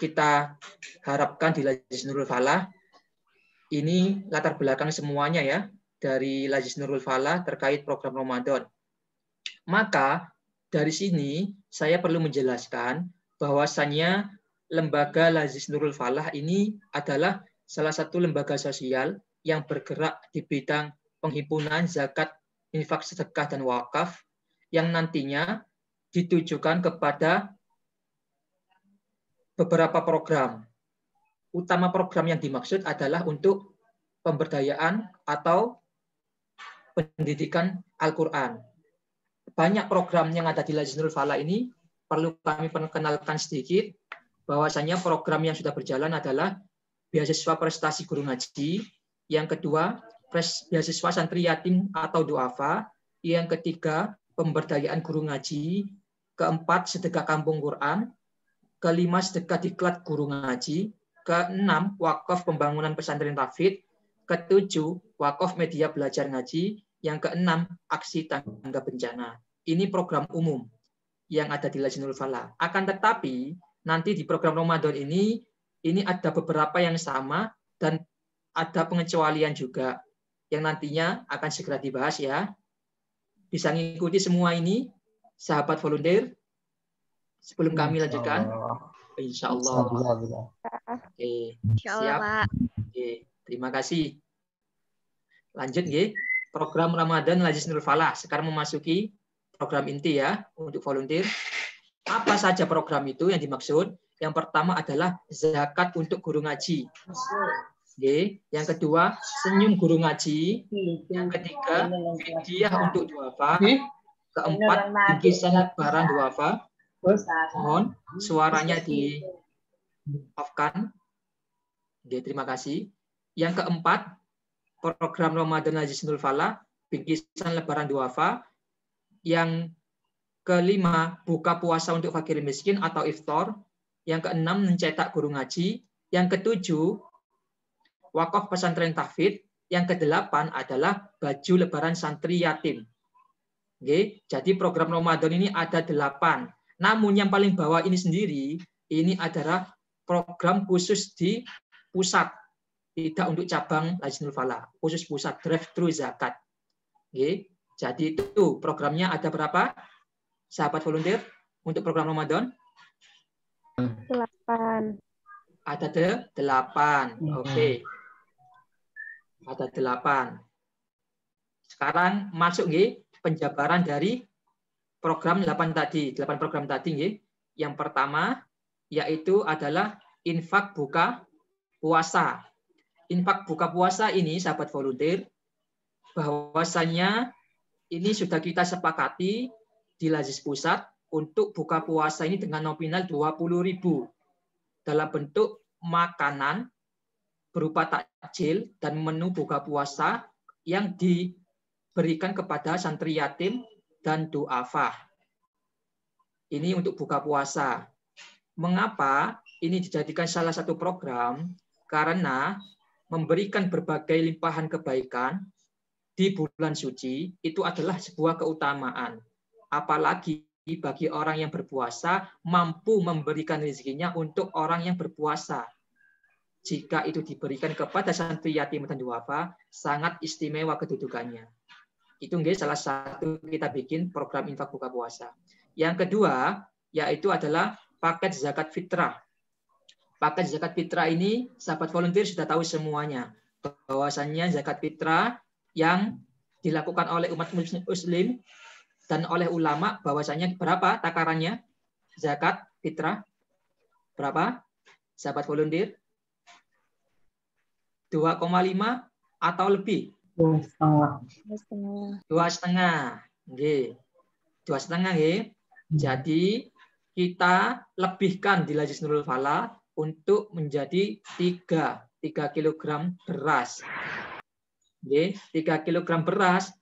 kita harapkan di Lazis Nurul Falah. Ini latar belakang semuanya ya, dari Lazis Nurul Falah terkait program Ramadan. Maka dari sini saya perlu menjelaskan bahwasannya Lembaga Lazis Nurul Falah ini adalah salah satu lembaga sosial yang bergerak di bidang penghimpunan zakat, infak, sedekah, dan wakaf yang nantinya ditujukan kepada beberapa program. Utama program yang dimaksud adalah untuk pemberdayaan atau pendidikan Al-Quran. Banyak program yang ada di Lajnah Falah ini perlu kami perkenalkan sedikit, bahwasanya program yang sudah berjalan adalah beasiswa prestasi guru ngaji, yang kedua beasiswa santri yatim atau duafa, yang ketiga pemberdayaan guru ngaji, keempat sedekah kampung Quran, kelima sedekah diklat guru ngaji, keenam wakaf pembangunan pesantren tahfidz, ketujuh wakaf media belajar ngaji, yang keenam aksi tangga bencana. Ini program umum yang ada di Lajnah Falah. Akan tetapi nanti di program Ramadan ini ada beberapa yang sama dan ada pengecualian juga yang nantinya akan segera dibahas ya. Bisa mengikuti semua ini, sahabat volunteer. Sebelum kami lanjutkan, insya Allah. Oke, siap. Oke, terima kasih. Lanjut ya. Program Ramadan Lajnah Falah. Sekarang memasuki program inti ya untuk volunteer. Apa saja program itu yang dimaksud? Yang pertama adalah zakat untuk guru ngaji. Oke. Yang kedua, senyum guru ngaji. Yang ketiga, fidyah untuk duafa. Keempat, bingkisan lebaran duafa. Mohon suaranya di-off-kan. Oke, terima kasih. Yang keempat, program Ramadan Lajnah Falah, bingkisan lebaran duafa. Yang kelima, buka puasa untuk fakir miskin atau iftar. Yang keenam, mencetak guru ngaji. Yang ketujuh, wakaf pesantren tahfidz. Yang kedelapan adalah baju lebaran santri yatim. Oke, jadi program Ramadan ini ada 8. Namun yang paling bawah ini sendiri, ini adalah program khusus di pusat. Tidak untuk cabang Lajnah Falah. Khusus pusat, drive-thru zakat. Oke, jadi itu programnya ada berapa? Sahabat volunteer untuk program Ramadan? 8. Ada 8. Oke. Ada 8. Sekarang masuk nggih penjabaran dari program 8 tadi, 8 program tadi nggih. Yang pertama yaitu adalah infak buka puasa. Infak buka puasa ini sahabat volunteer bahwasanya ini sudah kita sepakati di Lajis Pusat untuk buka puasa ini dengan nominal 20.000 dalam bentuk makanan berupa takjil dan menu buka puasa yang diberikan kepada santri yatim dan duafa. Ini untuk buka puasa. Mengapa ini dijadikan salah satu program? Karena memberikan berbagai limpahan kebaikan di bulan suci itu adalah sebuah keutamaan. Apalagi bagi orang yang berpuasa mampu memberikan rezekinya untuk orang yang berpuasa. Jika itu diberikan kepada santri yatim dan duafa, sangat istimewa kedudukannya. Itu nggih salah satu kita bikin program infak buka puasa. Yang kedua yaitu adalah paket zakat fitrah. Paket zakat fitrah ini sahabat volunteer sudah tahu semuanya. Bahwasannya zakat fitrah yang dilakukan oleh umat muslim dan oleh ulama, bahwasanya berapa takarannya zakat fitrah? Berapa? Sahabat volunteer? 2,5 atau lebih? 2,5. 2,5. Nggih. 2,5 nggih. Jadi kita lebihkan di Lajis Nurul Falah untuk menjadi 3 kg beras. Oke, 3 kg beras.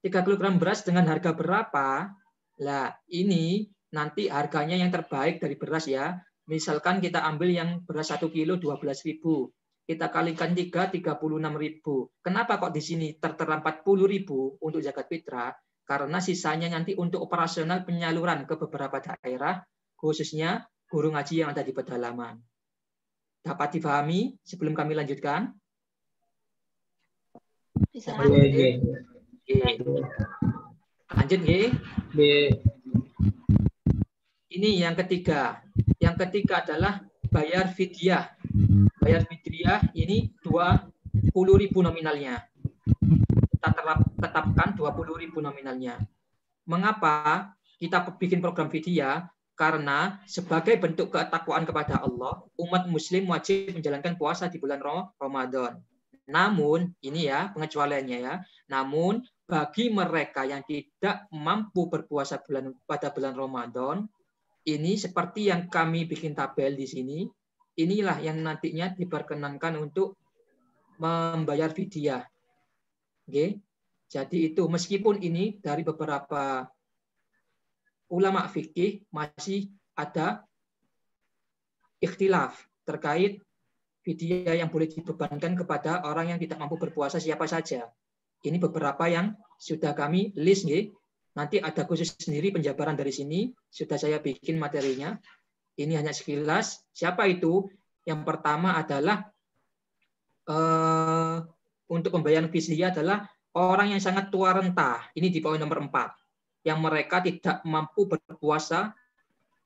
3 kg beras dengan harga berapa? Lah, ini nanti harganya yang terbaik dari beras ya. Misalkan kita ambil yang beras 1 kilo 12.000. Kita kalikan 3, 36.000. Kenapa kok di sini tertera 40.000 untuk zakat fitrah? Karena sisanya nanti untuk operasional penyaluran ke beberapa daerah, khususnya guru ngaji yang ada di pedalaman. Dapat dipahami sebelum kami lanjutkan? Bisa. Lanjut, nggih. Ini yang ketiga. Yang ketiga adalah bayar fidyah. Bayar fidyah ini 20.000 nominalnya. Kita tetapkan 20.000 nominalnya. Mengapa kita bikin program fidyah? Karena sebagai bentuk ketakwaan kepada Allah, umat muslim wajib menjalankan puasa di bulan Ramadan. Namun, ini ya pengecualiannya ya. Namun, bagi mereka yang tidak mampu berpuasa pada bulan Ramadan, ini seperti yang kami bikin tabel di sini, inilah yang nantinya diperkenankan untuk membayar fidyah. Oke. Jadi itu meskipun ini dari beberapa ulama fikih masih ada ikhtilaf terkait fidyah yang boleh dibebankan kepada orang yang tidak mampu berpuasa siapa saja. Ini beberapa yang sudah kami list nih. Nanti ada khusus sendiri penjabaran dari sini. Sudah saya bikin materinya. Ini hanya sekilas. Siapa itu? Yang pertama adalah untuk pembayaran fidyah adalah orang yang sangat tua renta. Ini di poin nomor 4. Yang mereka tidak mampu berpuasa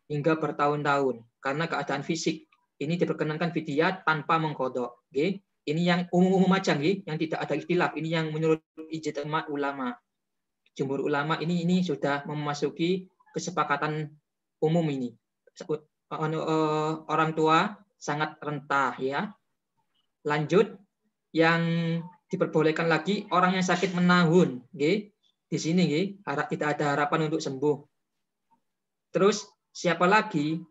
hingga bertahun-tahun karena keadaan fisik. Ini diperkenankan fidyah tanpa mengqadha. Okay? Ini yang umum-umum aja, yang tidak ada ikhtilaf. Ini yang menurut ijtima ulama. Jumhur ulama ini sudah memasuki kesepakatan umum ini. Orang tua sangat renta ya. Lanjut, yang diperbolehkan lagi orang yang sakit menahun. Okay? Di sini tidak ada harapan untuk sembuh. Terus siapa lagi?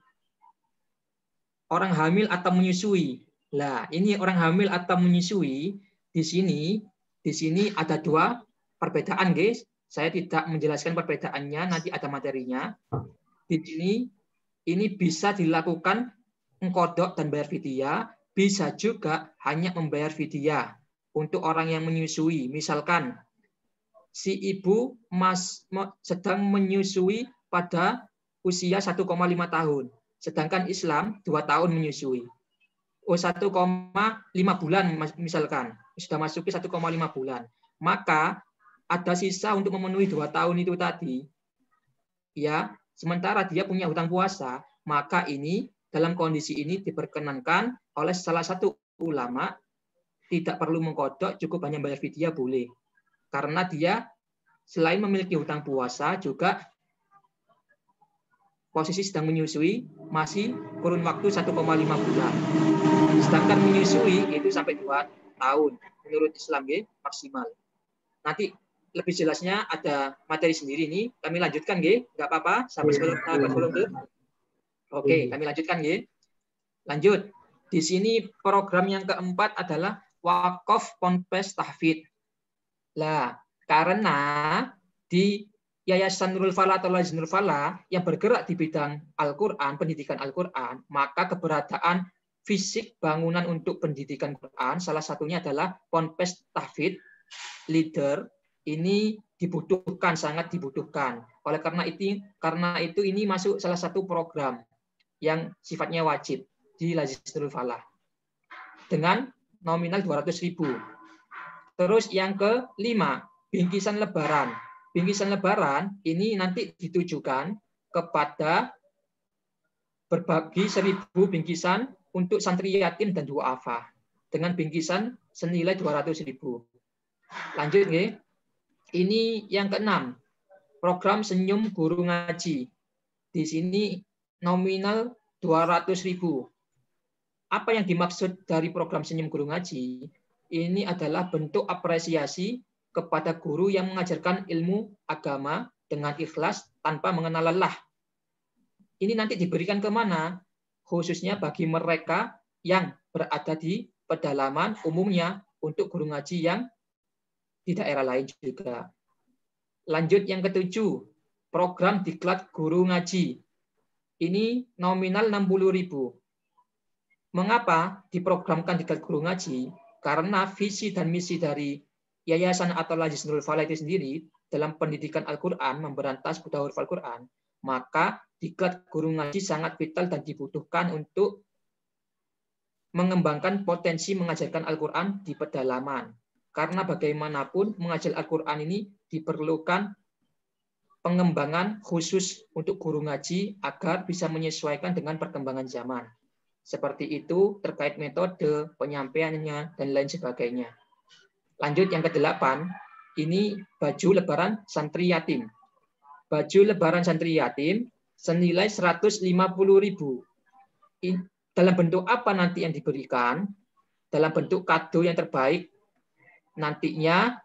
Orang hamil atau menyusui. Lah, ini orang hamil atau menyusui di sini ada dua perbedaan, guys. Saya tidak menjelaskan perbedaannya, nanti ada materinya. Di sini ini bisa dilakukan qadha dan bayar fidyah, bisa juga hanya membayar fidyah untuk orang yang menyusui. Misalkan si ibu sedang menyusui pada usia 1,5 tahun. Sedangkan Islam 2 tahun menyusui. 1,5 bulan misalkan. Sudah masuki 1,5 bulan. Maka ada sisa untuk memenuhi 2 tahun itu tadi. Ya, sementara dia punya hutang puasa, maka ini dalam kondisi ini diperkenankan oleh salah satu ulama tidak perlu mengqadha, cukup hanya bayar fidyah boleh. Karena dia selain memiliki hutang puasa juga posisi sedang menyusui masih kurun waktu 1,5 bulan. Sedangkan menyusui itu sampai 2 tahun menurut Islam maksimal. Nanti lebih jelasnya ada materi sendiri nih. Kami lanjutkan nggak apa-apa sampai sebelum Oke, kami lanjutkan Lanjut. Di sini program yang keempat adalah Wakaf Ponpes Tahfidz. Lah, karena di Yayasan Nurul Falah atau Lajnah Nurul Falah yang bergerak di bidang Al-Quran, pendidikan Al-Quran, maka keberadaan fisik bangunan untuk pendidikan Quran, salah satunya adalah Ponpes Tahfidz, leader, ini dibutuhkan, sangat dibutuhkan. Oleh karena itu ini masuk salah satu program yang sifatnya wajib di Lajnah Nurul Falah dengan nominal 200.000. Terus yang kelima, bingkisan lebaran. Bingkisan lebaran ini nanti ditujukan kepada berbagi 1.000 bingkisan untuk santri yatim dan duafa dengan bingkisan senilai 200.000. Lanjut Ini yang keenam, program Senyum Guru Ngaji. Di sini nominal 200.000. Apa yang dimaksud dari program Senyum Guru Ngaji? Ini adalah bentuk apresiasi kepada guru yang mengajarkan ilmu agama dengan ikhlas tanpa mengenal lelah. Ini nanti diberikan kemana? Khususnya bagi mereka yang berada di pedalaman, umumnya untuk guru ngaji yang di daerah lain juga. Lanjut yang ketujuh, program Diklat Guru Ngaji. Ini nominal 60.000. Mengapa diprogramkan Diklat Guru Ngaji? Karena visi dan misi dari Yayasan atau Lajnah Nurul Falah itu sendiri dalam pendidikan Al-Quran, memberantas buta huruf Al-Quran, maka Diklat Guru Ngaji sangat vital dan dibutuhkan untuk mengembangkan potensi mengajarkan Al-Quran di pedalaman. Karena bagaimanapun mengajar Al-Quran ini diperlukan pengembangan khusus untuk guru ngaji agar bisa menyesuaikan dengan perkembangan zaman. Seperti itu terkait metode, penyampaiannya, dan lain sebagainya. Lanjut yang ke-8, ini baju lebaran santri yatim. Baju lebaran santri yatim senilai 150.000. Dalam bentuk apa nanti yang diberikan? Dalam bentuk kado yang terbaik nantinya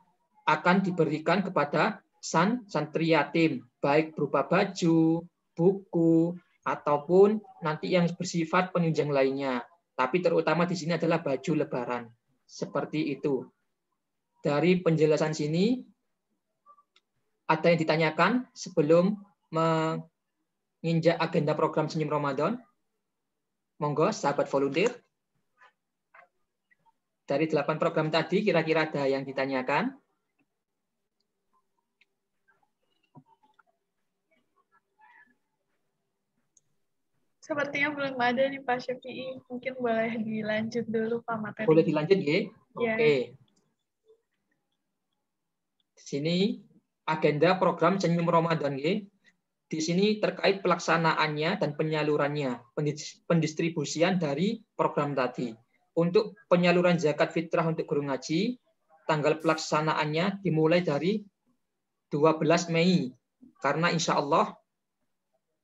akan diberikan kepada santri yatim, baik berupa baju, buku, ataupun nanti yang bersifat penunjang lainnya. Tapi terutama di sini adalah baju lebaran. Seperti itu. Dari penjelasan sini, ada yang ditanyakan sebelum menginjak agenda program Senyum Ramadan? Monggo, sahabat volunteer. Dari 8 program tadi, kira-kira ada yang ditanyakan? Sepertinya belum ada nih Pak Syafi'i. Mungkin boleh dilanjut dulu Pak materi. Boleh dilanjut ya? Ya. Oke. Di sini agenda program Senyum Ramadan ya. Di sini terkait pelaksanaannya dan penyalurannya, pendistribusian dari program tadi. Untuk penyaluran zakat fitrah untuk guru ngaji, tanggal pelaksanaannya dimulai dari 12 Mei. Karena insya Allah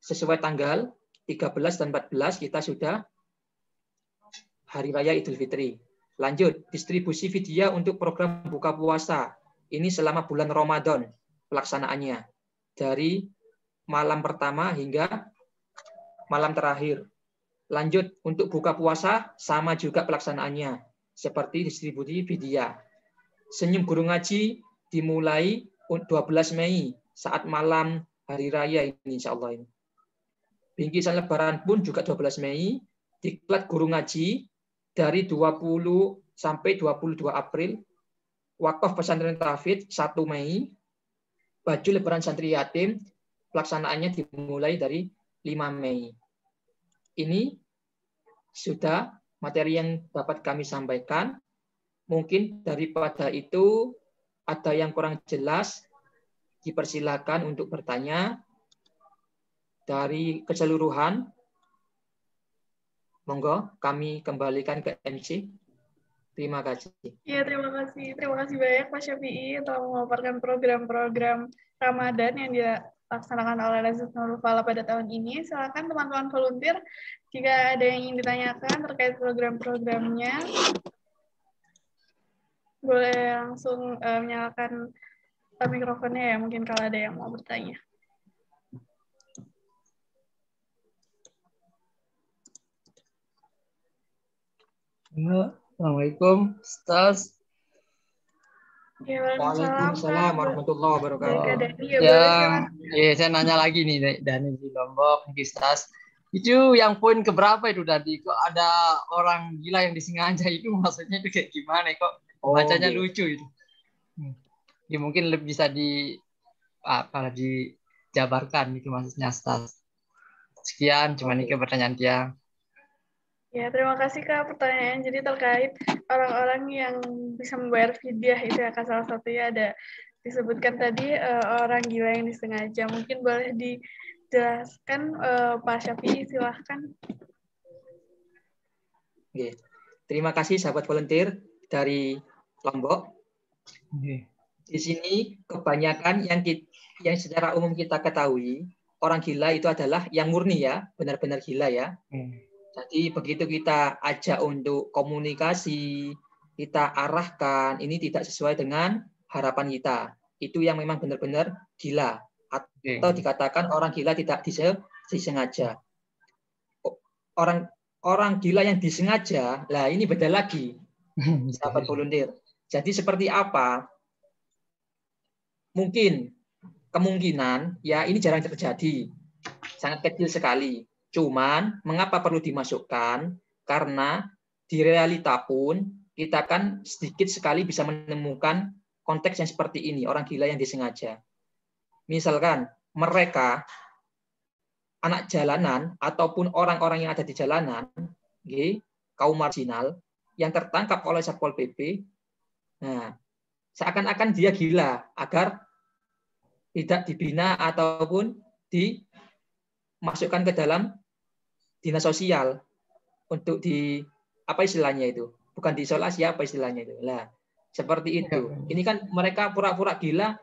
sesuai tanggal 13 dan 14 kita sudah Hari Raya Idul Fitri. Lanjut, distribusi fidyah untuk program buka puasa. Ini selama bulan Ramadan pelaksanaannya. Dari malam pertama hingga malam terakhir. Lanjut, untuk buka puasa sama juga pelaksanaannya. Seperti distribusi fidyah. Senyum guru ngaji dimulai 12 Mei saat malam Hari Raya ini insya Allah. Bingkisan Lebaran pun juga 12 Mei. Diklat guru ngaji dari 20 sampai 22 April. Wakaf pesantren Tahfidz 1 Mei. Baju Lebaran santri yatim pelaksanaannya dimulai dari 5 Mei. Ini sudah materi yang dapat kami sampaikan. Mungkin daripada itu ada yang kurang jelas, dipersilakan untuk bertanya. Dari keseluruhan, monggo kami kembalikan ke MC. Terima kasih. Iya, terima kasih. Terima kasih banyak Pak Syafi'i telah memaparkan program-program Ramadan yang dilaksanakan oleh Lazis Nurul Fala pada tahun ini. Silakan teman-teman volunteer jika ada yang ingin ditanyakan terkait program-programnya, boleh langsung menyalakan mikrofonnya ya, mungkin kalau ada yang mau bertanya. Assalamualaikum, Ustaz. Ya, Waalaikumsalam warahmatullahi wabarakatuh. Ya, saya nanya lagi nih, Dani di Lombok, Ustaz. Itu yang poin keberapa itu tadi? Kok ada orang gila yang disengaja itu maksudnya itu kayak gimana? Kok bacanya lucu itu? Ya, mungkin lebih bisa dijabarkan itu maksudnya, Ustaz. Sekian, cuma ini pertanyaan dia. Ya, terima kasih Kak pertanyaan. Jadi terkait orang-orang yang bisa membayar fidyah itu ya Kak, salah satunya ada disebutkan tadi orang gila yang disengaja. Mungkin boleh dijelaskan Pak Syafi'i, silahkan. Oke. Terima kasih sahabat volunteer dari Lombok. Di sini kebanyakan yang secara umum kita ketahui, orang gila itu adalah yang murni ya, benar-benar gila ya. Jadi begitu kita ajak untuk komunikasi, kita arahkan, ini tidak sesuai dengan harapan kita. Itu yang memang benar-benar gila. Atau dikatakan orang gila tidak disengaja. Orang gila yang disengaja, lah ini beda lagi. Sahabat volunteer. Jadi seperti apa? Mungkin, kemungkinan, ya ini jarang terjadi. Sangat kecil sekali. Cuman, mengapa perlu dimasukkan? Karena di realita pun, kita kan sedikit sekali bisa menemukan konteks yang seperti ini, orang gila yang disengaja. Misalkan, mereka, anak jalanan, ataupun orang-orang yang ada di jalanan, kaum marginal, yang tertangkap oleh Satpol PP, nah, seakan-akan dia gila, agar tidak dibina ataupun dimasukkan ke dalam dinas sosial untuk apa istilahnya itu? Bukan diisolasi, apa istilahnya itu? Lah, seperti itu. Ini kan mereka pura-pura gila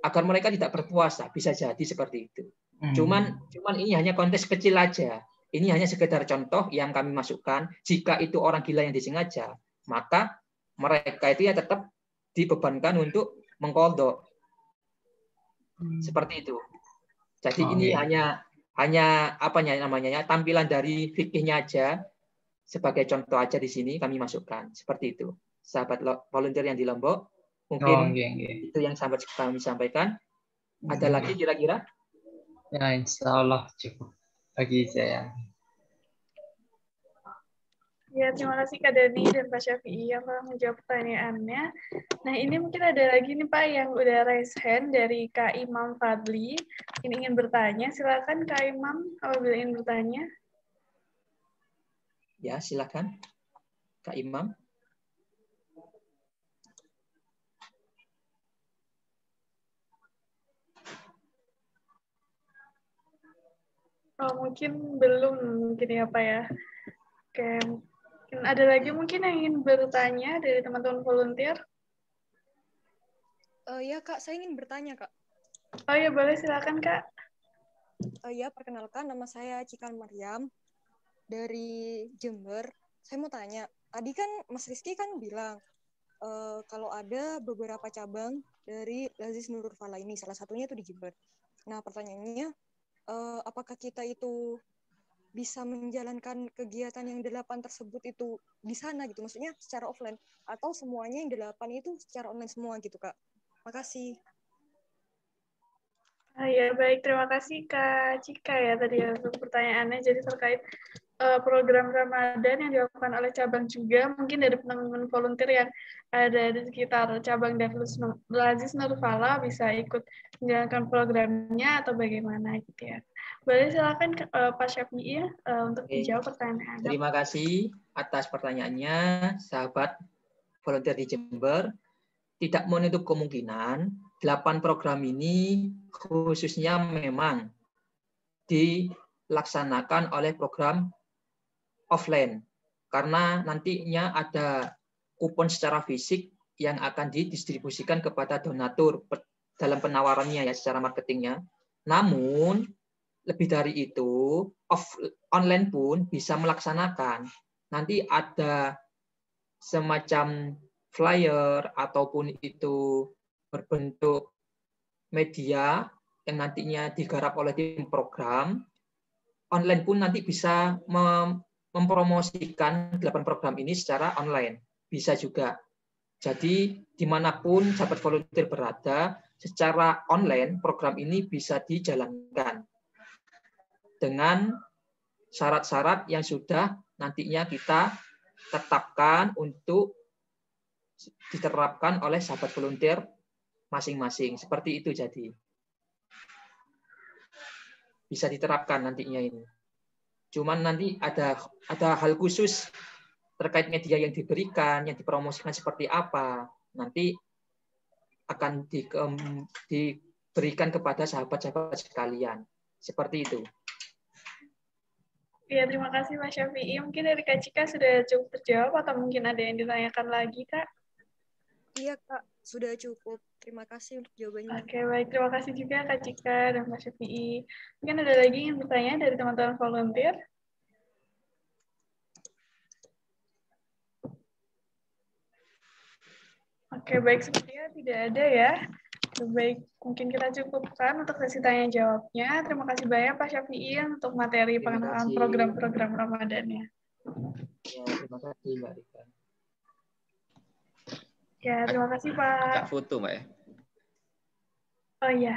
agar mereka tidak berpuasa, bisa jadi seperti itu. Cuman ini hanya konteks kecil aja. Ini hanya sekedar contoh yang kami masukkan. Jika itu orang gila yang disengaja, maka mereka itu ya tetap dibebankan untuk mengkodok. Seperti itu. Jadi ini hanya apanya namanya ya, tampilan dari fikihnya aja, sebagai contoh aja di sini kami masukkan. Seperti itu. Sahabat volunteer yang di Lombok, mungkin itu yang sahabat kami sampaikan. Ada lagi kira-kira? Ya, insya Allah cukup bagi saya. Ya, terima kasih Kak Dani dan Pak Syafi'i yang telah menjawab pertanyaannya. Nah, ini mungkin ada lagi nih Pak yang udah raise hand dari Kak Imam Fadli. Ini ingin bertanya. Silakan Kak Imam apabila ingin bertanya. Ya, silakan Kak Imam. Oh, mungkin belum mungkin ya Pak ya. Oke. Ada lagi mungkin yang ingin bertanya dari teman-teman volunteer? Ya Kak, saya ingin bertanya Kak. Oh ya boleh, silakan Kak. Ya, perkenalkan nama saya Cikan Maryam dari Jember. Saya mau tanya, tadi kan Mas Rizky kan bilang kalau ada beberapa cabang dari Lazis Nurul Falah ini, salah satunya itu di Jember. Nah pertanyaannya, apakah kita itu bisa menjalankan kegiatan yang 8 tersebut itu di sana gitu, maksudnya secara offline, atau semuanya yang 8 itu secara online semua gitu Kak? Makasih. Ya baik, terima kasih Kak Cika ya tadi untuk pertanyaannya. Jadi terkait program Ramadan yang dilakukan oleh cabang juga, mungkin dari teman-teman volunteer yang ada di sekitar cabang Darul Aziz Nurul Falah bisa ikut menjalankan programnya atau bagaimana gitu ya. Boleh silakan Pak Syafi'i ya untuk menjawab pertanyaan. Terima kasih atas pertanyaannya, sahabat volunteer di Jember. Tidak menutup kemungkinan 8 program ini khususnya memang dilaksanakan oleh program offline, karena nantinya ada kupon secara fisik yang akan didistribusikan kepada donatur dalam penawarannya ya, secara marketingnya. Namun lebih dari itu, online pun bisa melaksanakan. Nanti ada semacam flyer ataupun itu berbentuk media yang nantinya digarap oleh tim program. Online pun nanti bisa mempromosikan 8 program ini secara online. Bisa juga. Jadi dimanapun sahabat volunteer berada, secara online program ini bisa dijalankan dengan syarat-syarat yang sudah nantinya kita tetapkan untuk diterapkan oleh sahabat volunteer masing-masing. Seperti itu jadi. Bisa diterapkan nantinya ini. Cuman nanti ada hal khusus terkait media yang diberikan, yang dipromosikan seperti apa. Nanti akan diberikan kepada sahabat-sahabat sekalian. Seperti itu. Ya, terima kasih Mas Syafi'i. Mungkin dari Kak Cika sudah cukup terjawab atau mungkin ada yang ditanyakan lagi, Kak? Iya, Kak. Sudah cukup. Terima kasih untuk jawabannya. Oke, baik. Terima kasih juga Kak Cika dan Mas Syafi'i. Mungkin ada lagi yang bertanya dari teman-teman volunteer? Oke, baik. Sepertinya tidak ada ya. Baik, mungkin kita cukupkan untuk sesi tanya jawabnya. Terima kasih banyak Pak Syafi'i untuk materi pengenalan program-program Ramadannya. Ya, terima kasih Mbak Rika. Ya, terima kasih Pak. Kak foto Mbak ya. Oh iya.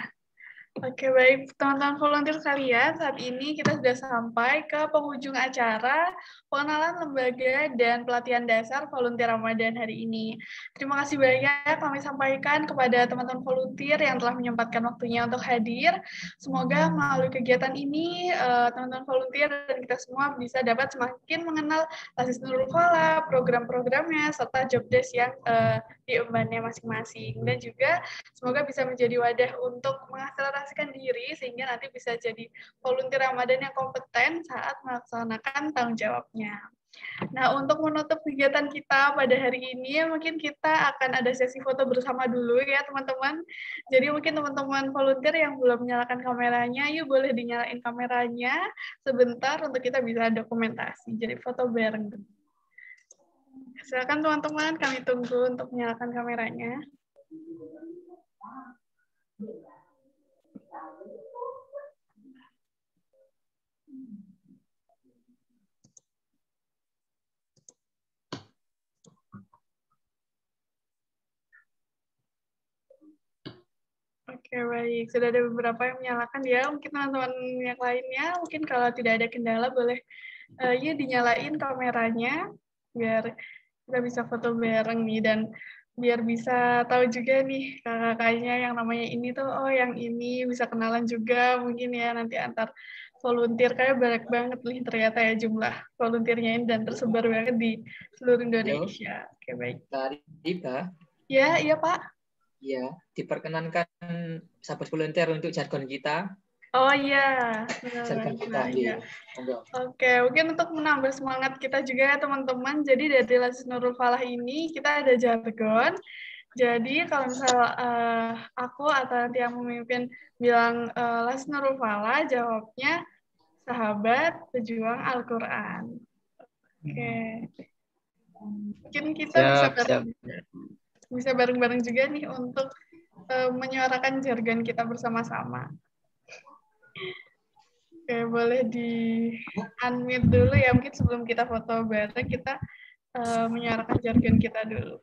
Oke, baik. Teman-teman volunteer sekalian, saat ini kita sudah sampai ke penghujung acara pengenalan lembaga dan pelatihan dasar volunteer Ramadan hari ini. Terima kasih banyak kami sampaikan kepada teman-teman volunteer yang telah menyempatkan waktunya untuk hadir. Semoga melalui kegiatan ini, teman-teman volunteer dan kita semua bisa dapat semakin mengenal Lazis Nurul Falah, program-programnya, serta job desk yang diembannya masing-masing. Dan juga semoga bisa menjadi wadah untuk mengakselerasikan diri sehingga nanti bisa jadi volunteer Ramadan yang kompeten saat melaksanakan tanggung jawabnya. Nah, untuk menutup kegiatan kita pada hari ini, mungkin kita akan ada sesi foto bersama dulu ya, teman-teman. Jadi mungkin teman-teman volunteer yang belum menyalakan kameranya, yuk boleh dinyalain kameranya sebentar untuk kita bisa dokumentasi. Jadi foto bareng. Silakan teman-teman, kami tunggu untuk menyalakan kameranya. Oke, baik. Sudah ada beberapa yang menyalakan ya. Mungkin teman-teman yang lainnya, mungkin kalau tidak ada kendala boleh ya dinyalain kameranya biar kita bisa foto bareng nih, dan biar bisa tahu juga nih kakak-kakaknya yang namanya ini tuh, oh yang ini bisa kenalan juga mungkin ya nanti antar volunteer. Kayak banyak banget nih ternyata ya jumlah volunteernya ini dan tersebar banget di seluruh Indonesia. Oke, baik. Riba. Ya, iya Pak. Ya, diperkenankan sahabat volunteer untuk jargon kita. Oh iya, Jargon kita. Iya. Oke, mungkin untuk menambah semangat kita juga ya teman-teman. Jadi dari Lasis Nurul Falah ini kita ada jargon. Jadi kalau misal aku atau nanti yang memimpin bilang Lasis Nurul Falah, jawabnya sahabat pejuang Al-Quran. Oke. Mungkin kita bisa bareng-bareng juga nih untuk menyuarakan jargon kita bersama-sama. Oke, boleh di-unmute dulu ya, mungkin sebelum kita foto bareng, kita menyuarakan jargon kita dulu.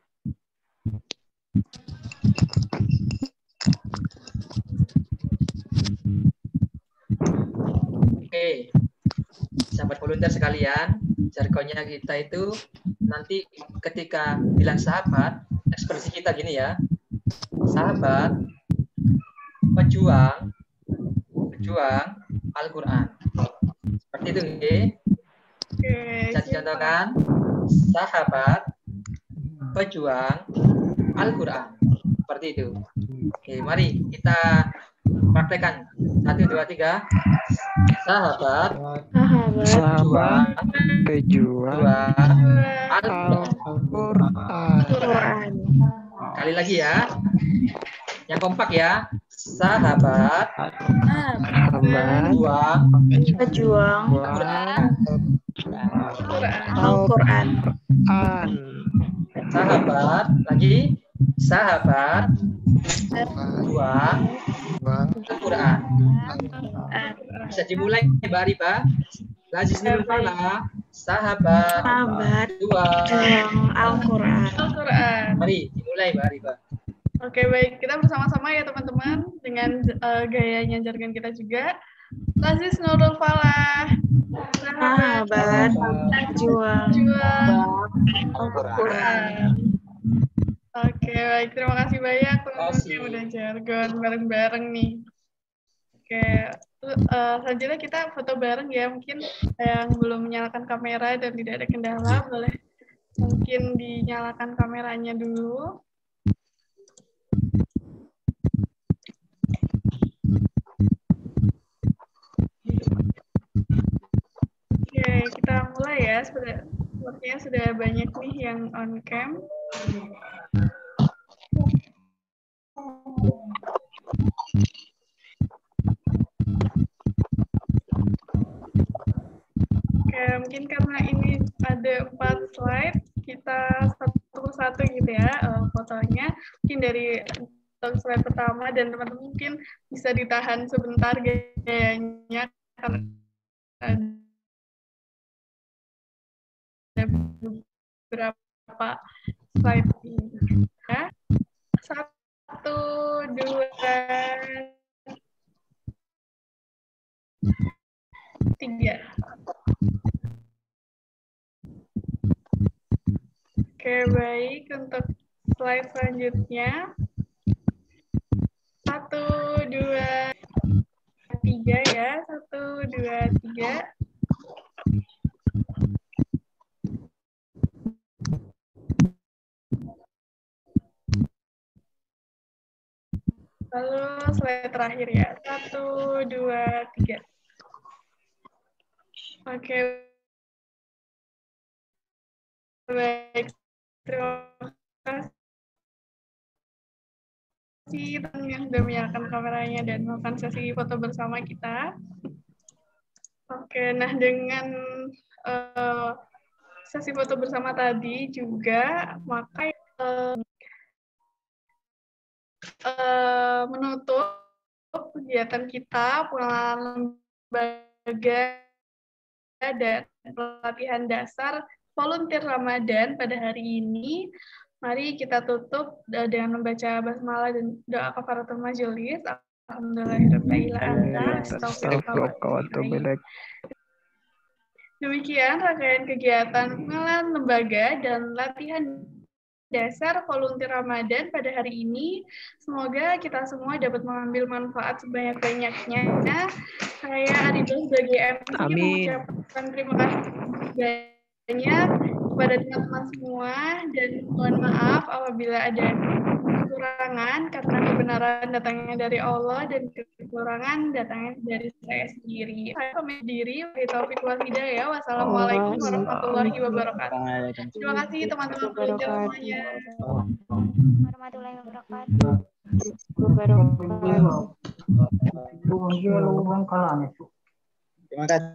Oke, sahabat volunteer sekalian, jargonnya kita itu nanti ketika bilang sahabat, ekspresi kita gini ya, sahabat, pejuang Al-Quran. Seperti itu, oke? Bisa dicontohkan, sahabat, pejuang Al-Quran. Seperti itu. Oke, mari kita praktekkan. 1, 2, 3. Sahabat, pejuang Al-Quran. Kali lagi ya. Yang kompak ya. Sahabat, pejuang Al-Quran. Sahabat, lagi. Sahabat, pejuang Al-Quran. Bisa dimulai Mbak Riba. Lasis Nurul Falah, sahabat pejuang Al-Quran. Mari dimulai Mbak Riba. Oke, baik. Kita bersama-sama ya teman-teman dengan gayanya jargon kita juga. Lasis Nurul Falah, sahabat pejuang Al-Quran. Oke, baik. Terima kasih banyak teman-teman yang udah jargon bareng-bareng nih. Oke, selanjutnya kita foto bareng ya. Mungkin yang belum menyalakan kamera dan tidak ada kendala, boleh mungkin dinyalakan kameranya dulu. Oke, kita mulai ya. Sepertinya sudah banyak nih yang on cam. Oke, mungkin karena ini ada 4 slide, kita satu-satu gitu ya fotonya. Mungkin dari slide pertama dan teman-teman mungkin bisa ditahan sebentar gayanya karena ada beberapa slide ini. Ya. 1, 2, 3. Oke, baik. Untuk slide selanjutnya. 1, 2, 3 ya. 1, 2, 3. Lalu slide terakhir ya. 1, 2, 3. Oke. Baik, terima kasih yang sudah menyalakan kameranya dan melakukan sesi foto bersama kita. Oke, nah dengan sesi foto bersama tadi juga, maka menutup kegiatan kita pengenalan lembaga dan pelatihan dasar volunteer Ramadan pada hari ini. Mari kita tutup dengan membaca basmalah dan doa kafaratul majelis. Alhamdulillahirrahmanirrahim. Demikian rangkaian kegiatan pengenalan lembaga dan latihan dasar volunteer Ramadan pada hari ini. Semoga kita semua dapat mengambil manfaat sebanyak-banyaknya. Saya Arida sebagai MC mengucapkan terima kasih banyak kepada teman-teman semua dan mohon maaf apabila ada kekurangan karena kebenaran datangnya dari Allah dan kekurangan datangnya dari saya sendiri. Saya pamit diri. Taufiq wal hidayah. Wassalamualaikum warahmatullahi wabarakatuh. Terima kasih teman-teman penunjuk semuanya. Warahmatullahi wabarakatuh. Terima kasih.